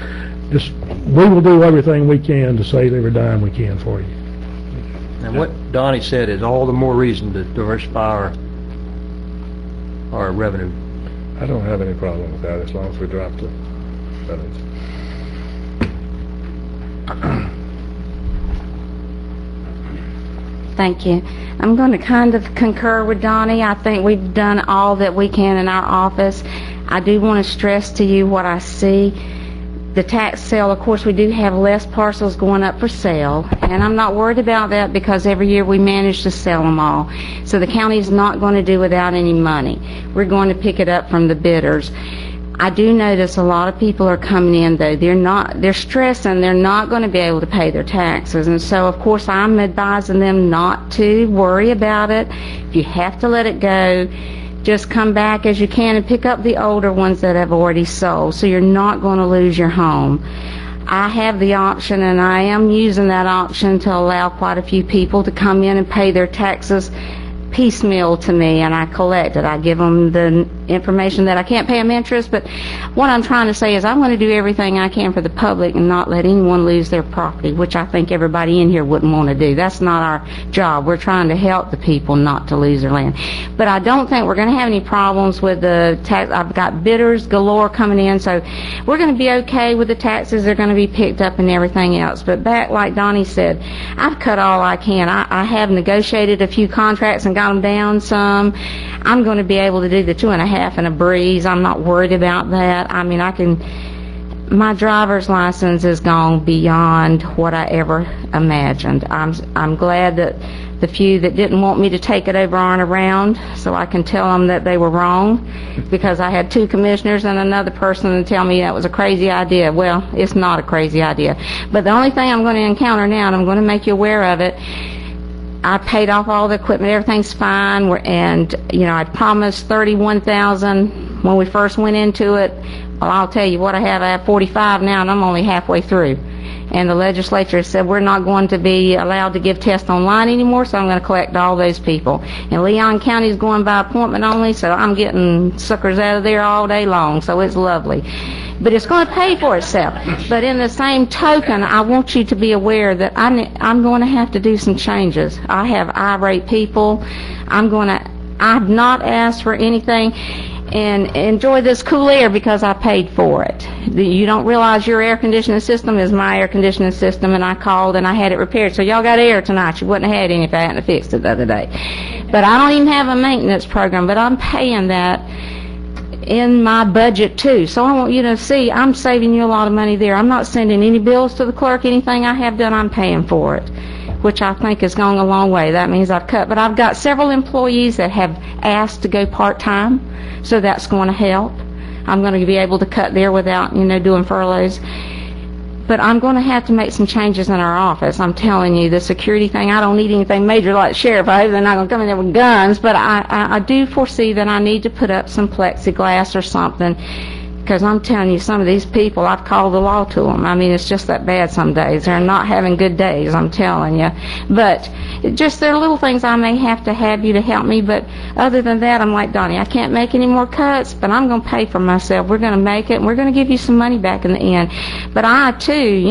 we will do everything we can to save every dime we can for you. And what Donnie said is all the more reason to diversify our revenue. I don't have any problem with that, as long as we drop the feathers. Thank you. I'm going to kind of concur with Donnie. I think we've done all that we can in our office. I do want to stress to you what I see. The tax sale, of course, we do have less parcels going up for sale, and I'm not worried about that because every year we manage to sell them all. So the county is not going to do without any money. We're going to pick it up from the bidders. I do notice a lot of people are coming in, though. They're stressing they're not going to be able to pay their taxes. And so, of course, I'm advising them not to worry about it. If you have to let it go, just come back as you can and pick up the older ones that have already sold, so you're not going to lose your home. I have the option, and I am using that option to allow quite a few people to come in and pay their taxes piecemeal to me, and I collect it. I give them the information that I can't pay them interest, but what I'm trying to say is I'm going to do everything I can for the public and not let anyone lose their property, which I think everybody in here wouldn't want to do. That's not our job. We're trying to help the people not to lose their land. But I don't think we're going to have any problems with the tax. I've got bidders galore coming in, so we're going to be okay with the taxes. They're going to be picked up and everything else. But back, like Donnie said, I've cut all I can. I have negotiated a few contracts and got them down some. I'm going to be able to do the 2.5 in a breeze. I'm not worried about that. I mean, my driver's license has gone beyond what I ever imagined. I'm glad that the few that didn't want me to take it over aren't around, so I can tell them that they were wrong, because I had 2 commissioners and another person to tell me that was a crazy idea. Well, it's not a crazy idea. But the only thing I'm going to encounter now, and I'm going to make you aware of it, I paid off all the equipment, everything's fine, and, I promised $31,000 when we first went into it. Well, I'll tell you what I have 45 now, and I'm only halfway through. And the legislature said we're not going to be allowed to give tests online anymore, so I'm going to collect all those people. And Leon County's going by appointment only, so I'm getting suckers out of there all day long, so it's lovely. But it's going to pay for itself. But in the same token, I want you to be aware that I'm going to have to do some changes. I have irate people. I've not asked for anything. And enjoy this cool air because I paid for it. You don't realize your air conditioning system is my air conditioning system, and I called and I had it repaired. So y'all got air tonight. You wouldn't have had any if I hadn't fixed it the other day. But I don't even have a maintenance program, but I'm paying that in my budget too. So I want you to see I'm saving you a lot of money there. I'm not sending any bills to the clerk. Anything I have done, I'm paying for it, which I think has gone a long way. That means I've cut. But I've got several employees that have asked to go part-time, so that's going to help. I'm going to be able to cut there without, doing furloughs. But I'm going to have to make some changes in our office. I'm telling you, the security thing, I don't need anything major like the sheriff. They're not going to come in there with guns. But I do foresee that I need to put up some plexiglass or something, because I'm telling you, some of these people, I've called the law to them. I mean, it's just that bad some days. They're not having good days, I'm telling you. But just there are little things I may have to have you to help me. But other than that, I'm like, Donnie, I can't make any more cuts, but I'm going to pay for myself. We're going to make it, and we're going to give you some money back in the end. But I, too,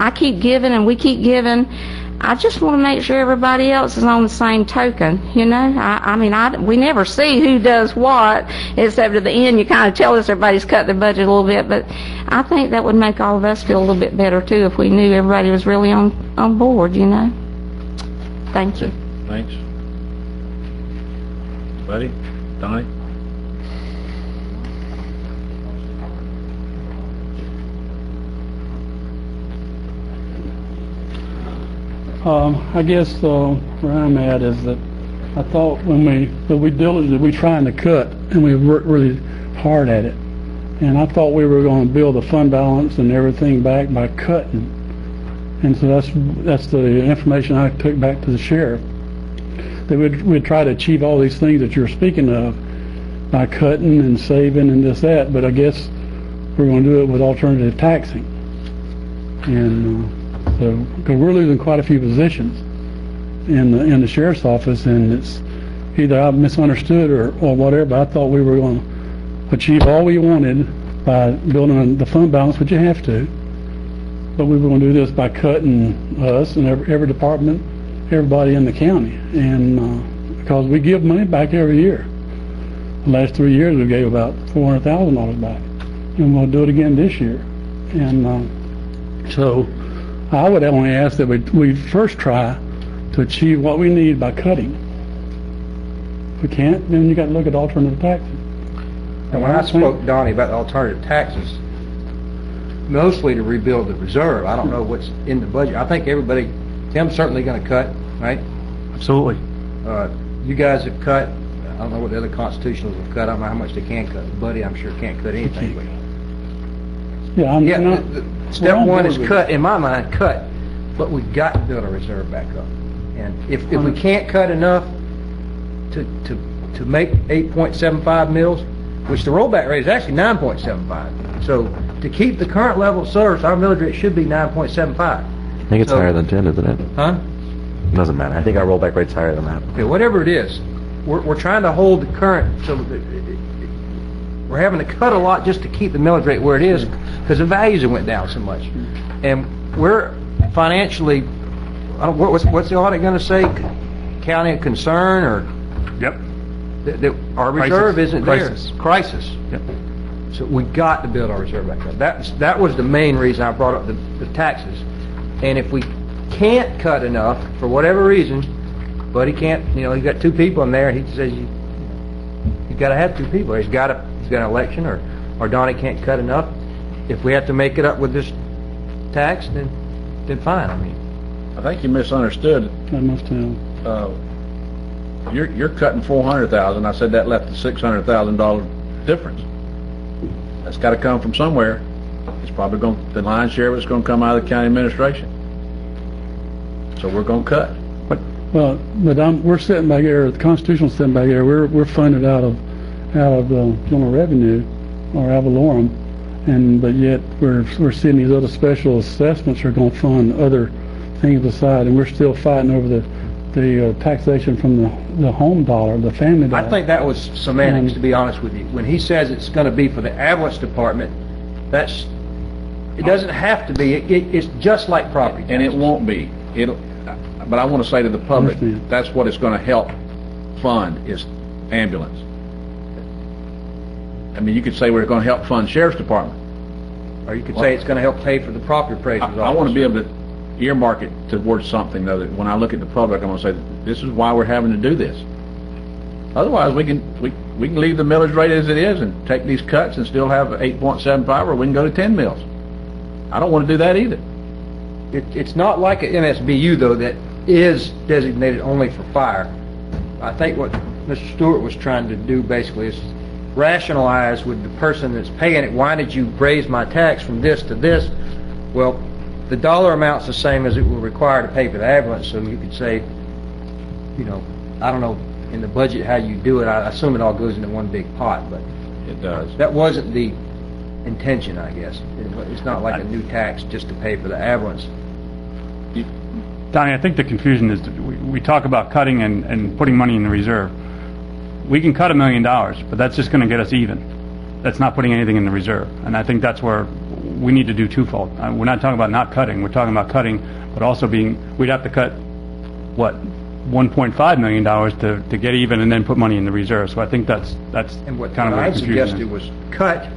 I keep giving, and we keep giving. I just want to make sure everybody else is on the same token, we never see who does what, except at the end you kind of tell us everybody's cut their budget a little bit, but I think that would make all of us feel a little bit better, too, if we knew everybody was really on board, Thank you. Thanks. Buddy? Donnie? I guess where I'm at is that I thought when we diligently trying to cut, and we worked really hard at it, and I thought we were going to build a fund balance and everything back by cutting, and so that's the information I took back to the sheriff, that we'd try to achieve all these things that you're speaking of by cutting and saving and this that, but I guess we're going to do it with alternative taxing, and so, because we're losing quite a few positions in the sheriff's office, and it's either I misunderstood or whatever, but I thought we were going to achieve all we wanted by building the fund balance, which you have to, but we were going to do this by cutting us and every department, everybody in the county, and because we give money back every year. The last 3 years we gave about $400,000 back, and we'll do it again this year, and so I would only ask that we first try to achieve what we need by cutting. If we can't, then you got to look at alternative taxes. And when I spoke, Donnie, about the alternative taxes, mostly to rebuild the reserve. I don't know what's in the budget. I think Tim's certainly going to cut, right? Absolutely. You guys have cut. I don't know what the other constitutionals have cut. I don't know how much they can cut. Buddy, I'm sure can't cut anything. Step one is cut, in my mind, but we've got to build a reserve back up. And if we can't cut enough to make 8.75 mils, which the rollback rate is actually 9.75. So to keep the current level of service, our millage rate should be 9.75. I think it's higher than 10, isn't it? Huh? Doesn't matter. I think our rollback rate's higher than that. Okay, whatever it is, we're trying to hold the current, so we're having to cut a lot just to keep the millage rate where it is because the values have went down so much. And we're financially, what's the audit going to say? County of concern or? Yep. That our reserve isn't Crisis. there. Crisis. Yep. So we got to build our reserve back up. That was the main reason I brought up the taxes. And if we can't cut enough for whatever reason, but he can't, he's got 2 people in there, and he says you got to have 2 people. He's got an election, or Donnie can't cut enough. If we have to make it up with this tax, then fine. I mean, I think you misunderstood. I must have. You're cutting $400,000. I said that left the $600,000 difference. That's got to come from somewhere. It's probably the lion's share of it's going to come out of the county administration. So we're going to cut. But we're sitting back here. The constitutional sitting back here. We're funded out of the general revenue or ad valorem, but yet we're seeing these other special assessments are going to fund other things beside, and we're still fighting over the taxation from the home dollar, the family dollar. I think that was semantics, to be honest with you. When he says it's going to be for the ambulance department, it doesn't have to be. It's just like property taxes. And it won't be. But I want to say to the public, that's what it's going to help fund is ambulance. I mean, you could say we're going to help fund sheriff's department. Or you could say it's going to help pay for the property appraiser's office. I want to be able to earmark it towards something, though, that when I look at the public, I'm going to say, this is why we're having to do this. Otherwise, we can leave the millage rate as it is and take these cuts and still have 8.75, or we can go to 10 mills. I don't want to do that either. It's not like an MSBU, though, that is designated only for fire. I think what Mr. Stewart was trying to do basically is rationalize with the person that's paying it, why did you raise my tax from this to this? Well, the dollar amount's the same as it will require to pay for the ambulance, so you could say, I don't know in the budget how you do it. I assume it all goes into one big pot, but it does. That wasn't the intention, I guess. It's not like a new tax just to pay for the ambulance. Donnie, I think the confusion is that we talk about cutting and putting money in the reserve. We can cut $1 million, but that's just going to get us even. That's not putting anything in the reserve. And I think that's where we need to do twofold. We're not talking about not cutting. We're talking about cutting, but also we'd have to cut, $1.5 million to get even and then put money in the reserve. So I think that's and what kind of I the confusion suggested was cut,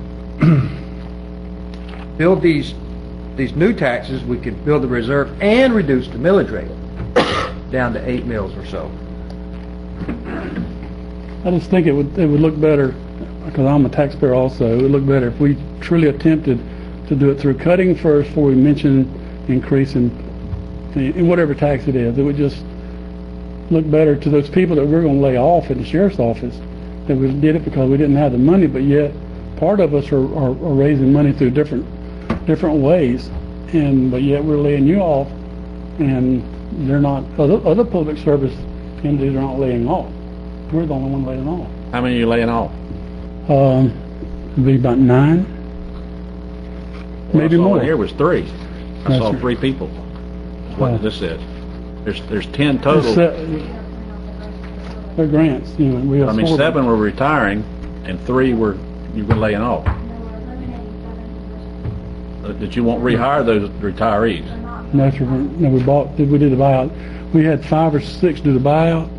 build these new taxes, we could build the reserve and reduce the millage rate down to 8 mills or so. I just think it would look better, because I'm a taxpayer also, it would look better if we truly attempted to do it through cutting first before we mention increasing in whatever tax it is. It would just look better to those people that we're going to lay off in the sheriff's office, that we did it because we didn't have the money, but yet part of us are raising money through different ways, but yet we're laying you off, and they're not, other public service entities are not laying off. We're the only one laying off. How many are you laying off? It'd be about 9, maybe more. Here was 3. I saw 3 people. That's what this says. There's 10 total. They're grants. We have 7 were retiring, and 3 you were laying off. That you won't rehire those retirees. No, we did the buyout. We had 5 or 6 do the buyout.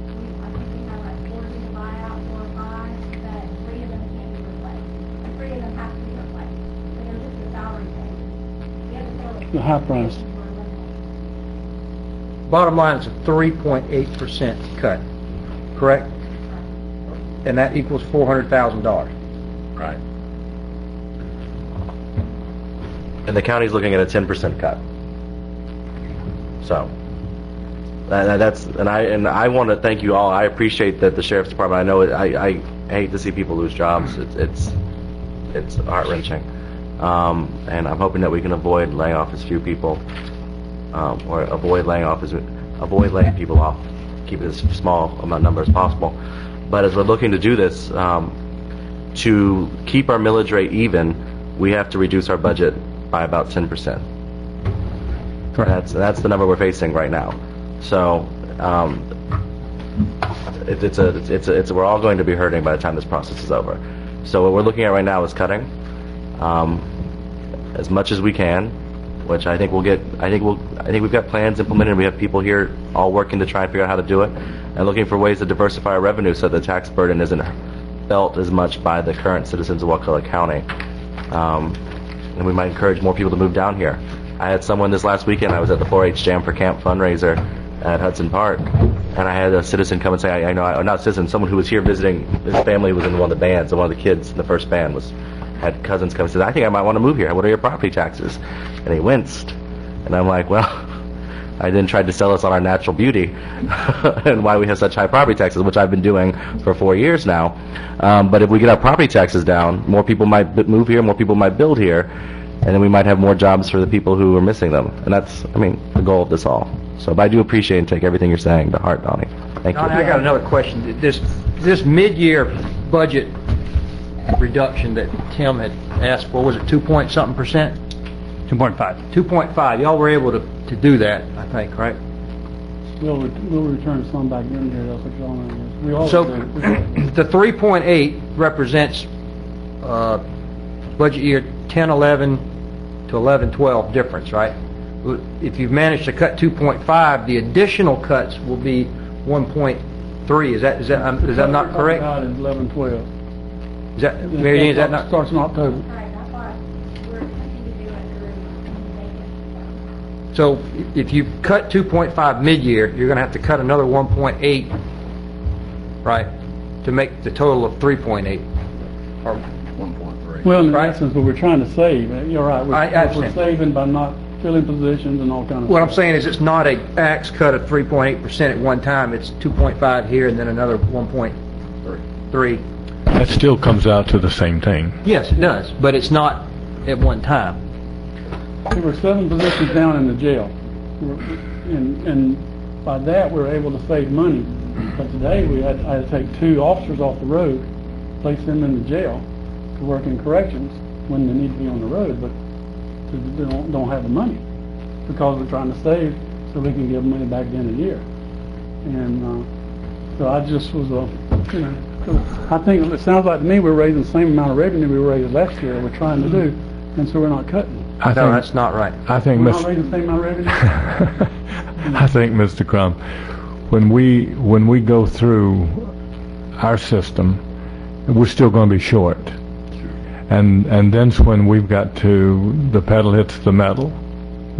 The high price. Bottom line is a 3.8% cut, correct? And that equals $400,000. Right. And the county's looking at a 10% cut. So I want to thank you all. I appreciate that the sheriff's department. I know I hate to see people lose jobs. It's heart-wrenching. And I'm hoping that we can avoid laying off as few people, or avoid laying people off, keep it as small a number as possible. But as we're looking to do this, to keep our millage rate even, we have to reduce our budget by about 10%. Correct. That's the number we're facing right now. So we're all going to be hurting by the time this process is over. So what we're looking at right now is cutting as much as we can, which I think we'll get. I think we've got plans implemented. We have people here all working to try and figure out how to do it, and looking for ways to diversify our revenue so the tax burden isn't felt as much by the current citizens of Wakulla County. And we might encourage more people to move down here. I had someone this last weekend. I was at the 4-H Jam for Camp fundraiser at Hudson Park, and I had a citizen come and say, not a citizen, someone who was here visiting. His family was in one of the bands, and one of the kids in the first band had cousins come and said, I think I might want to move here. What are your property taxes? And he winced. And I'm like, well, I then tried to sell us on our natural beauty and why we have such high property taxes, which I've been doing for 4 years now. But if we get our property taxes down, more people might move here, more people might build here, and then we might have more jobs for the people who are missing them. And that's, the goal of this all. So, but I do appreciate and take everything you're saying to heart, Donnie. Thank you. Donnie, I got another question. This mid-year budget reduction that Tim had asked for, was it 2-point-something%? 2.5. 2.5. Y'all were able to do that, I think, right? We'll return some back in here, that's what y'all know. We always So do. the 3.8 represents budget year 10-11 to 11-12 difference, right? If you've managed to cut 2.5, the additional cuts will be 1.3. Is that not correct? Out in 11-12. Is that, Mary Ann, is that not? Starts in October. So if you cut 2.5 mid-year, you're going to have to cut another 1.8, right, to make the total of 3.8. Or 1.3. Well, in Right. essence, what we're trying to save, you're right, I we're understand. saving by not filling positions and all kind of what I'm stuff. saying is it's not a axe cut of 3.8% at one time. It's 2.5 here and then another 1.3. That still comes out to the same thing. Yes, it does, but it's not at one time. There were 7 positions down in the jail, and by that, we were able to save money. But today, I had to take 2 officers off the road, place them in the jail to work in corrections when they need to be on the road, but they don't have the money because we're trying to save so we can give money back at the end of the year. And so I just was, I think it sounds like to me we're raising the same amount of revenue we raised last year. We're trying to do, and so we're not cutting. I No, think, that's not right. I think, We're not Mr. raising the same amount of revenue. I think, Mr. Crum, when we go through our system, we're still going to be short. And then's when we've got to, the pedal hits the metal,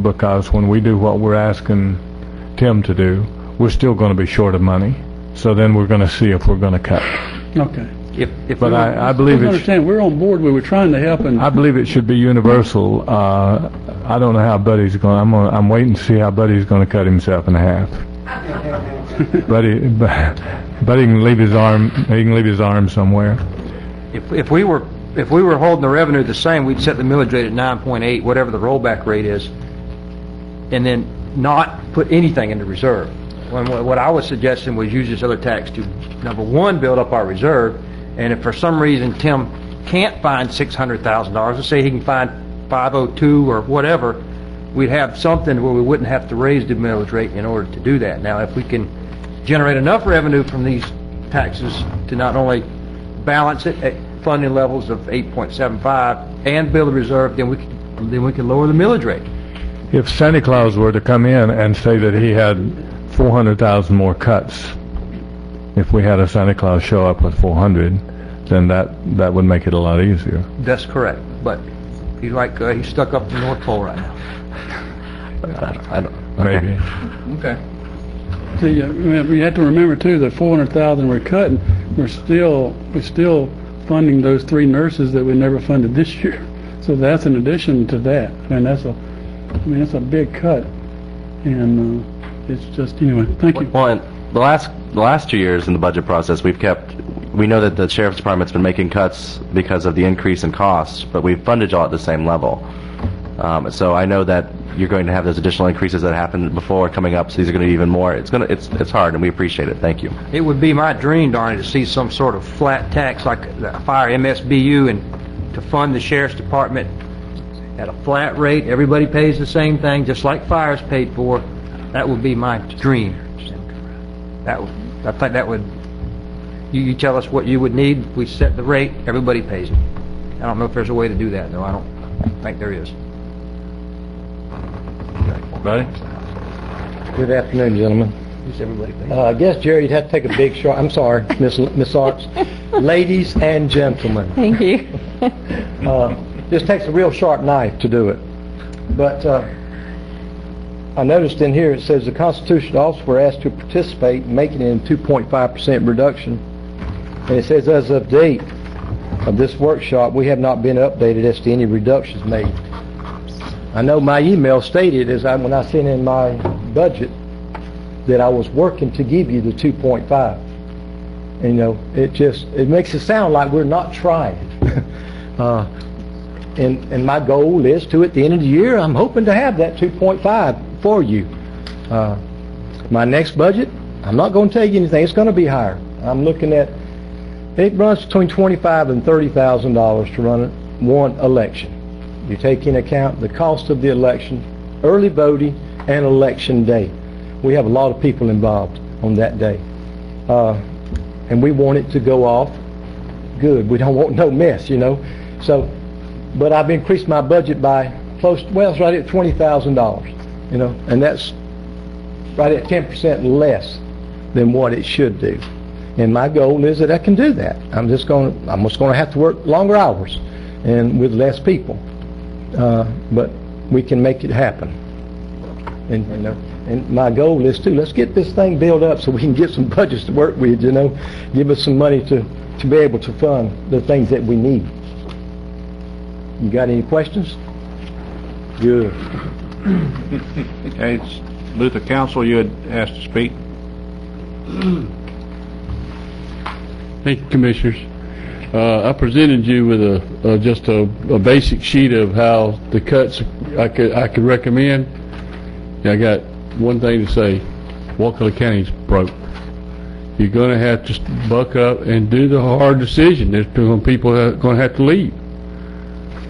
because when we do what we're asking Tim to do, we're still going to be short of money. So then we're going to see if we're going to cut. Okay. But I believe You it's, understand, we're on board, we were trying to help, and I believe it should be universal. I don't know how Buddy's going. I'm waiting to see how Buddy's going to cut himself in half. Buddy can leave his arm. He can leave his arm somewhere. If we were holding the revenue the same, we'd set the millage rate at 9.8, whatever the rollback rate is, and then not put anything into reserve. What I was suggesting was use this other tax to, number one, build up our reserve, and if for some reason Tim can't find $600,000, let's say he can find 502 or whatever, we'd have something where we wouldn't have to raise the millage rate in order to do that. Now, if we can generate enough revenue from these taxes to not only balance it at funding levels of 8.75 and build a reserve, then we can lower the millage rate. If Santa Claus were to come in and say that he had 400,000 more cuts, if we had a Santa Claus show up with 400, then that would make it a lot easier. That's correct, but he's stuck up the North Pole right now. I don't, Maybe. Okay. see, we have to remember too that 400,000 we're cutting, we're still funding those 3 nurses that we never funded this year. So that's in addition to that. That's a big cut, and it's just anyway. Thank you. Well, and the last 2 years in the budget process, we know that the sheriff's department's been making cuts because of the increase in costs, but we've funded all at the same level. So I know that you're going to have those additional increases that happened before coming up, so these are going to be even more. It's hard, and we appreciate it. Thank you. It would be my dream, Darnie, to see some sort of flat tax like the fire MSBU and to fund the sheriff's department at a flat rate. Everybody pays the same thing, just like fire's paid for. That would be my dream. I think that would You tell us what you would need, we set the rate, everybody pays it. I don't know if there's a way to do that, though. I don't think there is. Buddy? Good afternoon, gentlemen. Just everybody pays. I guess, Jerry, you'd have to take a big shot. I'm sorry, Miss Arts. Ladies and gentlemen. Thank you. This takes a real sharp knife to do it. But I noticed in here it says the constitutional officers were asked to participate, making it a 2.5% reduction. And it says as of date of this workshop, we have not been updated as to any reductions made. I know my email stated when I sent in my budget that I was working to give you the 2.5. And, it makes it sound like we're not trying. And my goal is to, at the end of the year, I'm hoping to have that 2.5 for you. My next budget, I'm not going to tell you anything. It's going to be higher. I'm looking at, it runs between $25,000 and $30,000 to run one election. You take into account the cost of the election, early voting, and election day. We have a lot of people involved on that day. And we want it to go off good. We don't want no mess, So, but I've increased my budget by it's right at $20,000, and that's right at 10% less than what it should do. And my goal is that I can do that. I'm just going to have to work longer hours and with less people. But we can make it happen. And my goal is let's get this thing built up so we can get some budgets to work with, give us some money to be able to fund the things that we need. You got any questions? Good. Okay, it's Luther Council, you had asked to speak. Thank you, Commissioners. I presented you with just a basic sheet of how the cuts I could recommend. I got one thing to say: Wakulla County's broke. You're going to have to buck up and do the hard decision. There's people that are going to have to leave,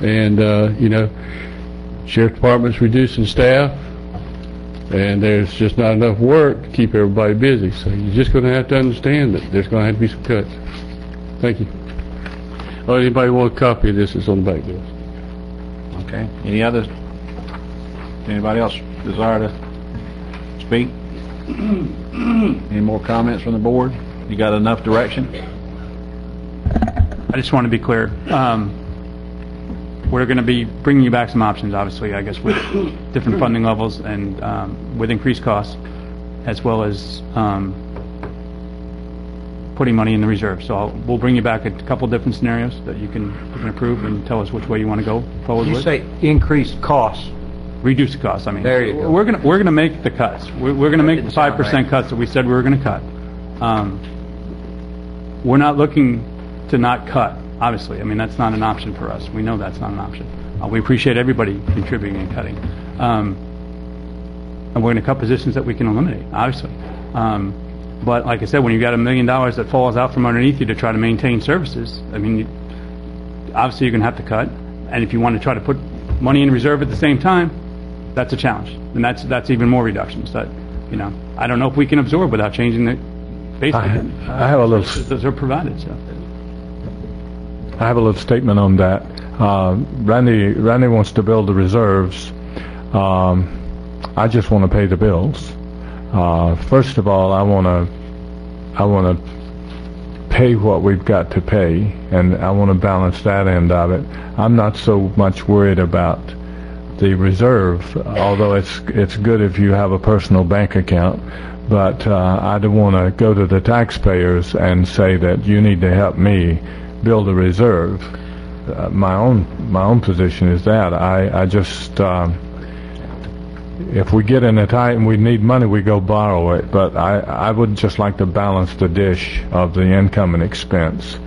and Sheriff Department's reducing staff, and there's just not enough work to keep everybody busy. So you're just going to have to understand that there's going to have to be some cuts. Thank you. Oh, anybody want a copy of this? It's on the back desk. Okay. Anybody else desire to speak? Any more comments from the board? You got enough direction? I just want to be clear. We're going to be bringing you back some options, obviously, I guess, with different funding levels and with increased costs, as well as putting money in the reserve. So we'll bring you back a couple different scenarios that you can approve and tell us which way you want to go forward with. You say increased costs. Reduce the costs, I mean. There you go. We're going to make the cuts. We're going to make the 5% cuts that we said we were going to cut. We're not looking to not cut, obviously. I mean, that's not an option for us. We know that's not an option. We appreciate everybody contributing and cutting. And we're going to cut positions that we can eliminate, obviously. But like I said, when you've got $1 million that falls out from underneath you to try to maintain services, I mean, obviously you're going to have to cut. And if you want to try to put money in reserve at the same time, that's a challenge. And that's even more reductions that, I don't know if we can absorb without changing the base. I have a little... Those are provided, so. I have a little statement on that. Randy wants to build the reserves. I just want to pay the bills. First of all, I want to pay what we've got to pay, and I want to balance that end of it. I'm not so much worried about the reserve, although it's good if you have a personal bank account. But I don't want to go to the taxpayers and say that you need to help me build a reserve. My own position is that I just if we get in a tight and we need money, we go borrow it. But I would just like to balance the dish of the income and expense.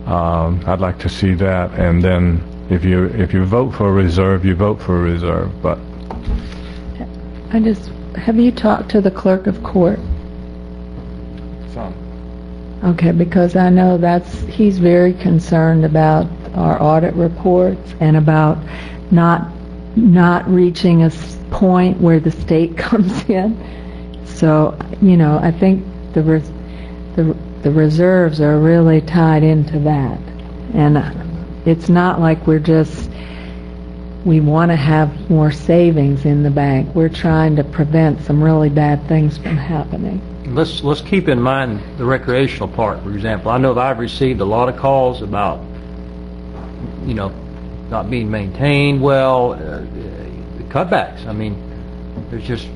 I'd like to see that, and then if you vote for a reserve, you vote for a reserve. But have you talked to the clerk of court? Some. Okay, because I know he's very concerned about our audit reports and about not reaching a point where the state comes in. So, I think the reserves are really tied into that. And it's not like we want to have more savings in the bank. We're trying to prevent some really bad things from happening. Let's keep in mind the recreational part, for example. I know that I've received a lot of calls about, not being maintained well, the cutbacks. I mean, there's just,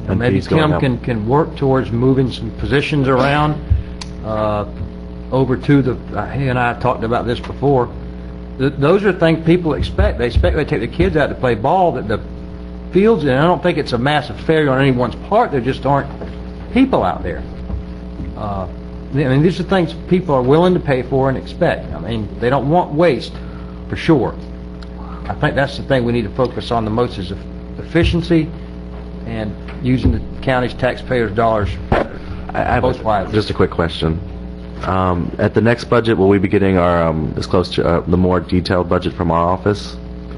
maybe fees going Tim up. can work towards moving some positions around over to he and I talked about this before. Those are things people expect. They expect they take the kids out to play ball, that the fields, and I don't think it's a massive failure on anyone's part. There just aren't people out there. I mean, these are things people are willing to pay for and expect. I mean, they don't want waste, for sure. I think that's the thing we need to focus on the most is efficiency and using the county's taxpayers' dollars most wisely. Just a quick question. At the next budget, will we be getting our as close to the more detailed budget from our office?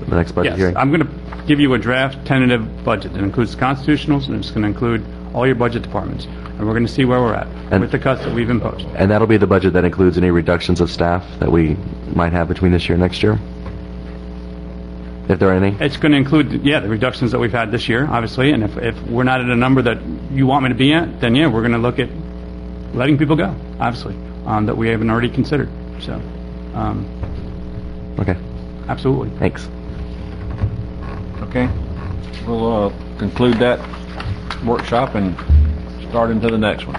The next budget Yes, hearing. I'm going to give you a draft tentative budget that includes the constitutionals, and it's going to include all your budget departments. And we're going to see where we're at with the cuts that we've imposed. And that'll be the budget that includes any reductions of staff that we might have between this year and next year? If there are any? It's going to include, the reductions that we've had this year, obviously, and if we're not at a number that you want me to be at, then we're going to look at letting people go, obviously, that we haven't already considered. So, Okay. absolutely. Thanks. Okay, we'll conclude that workshop and start into the next one.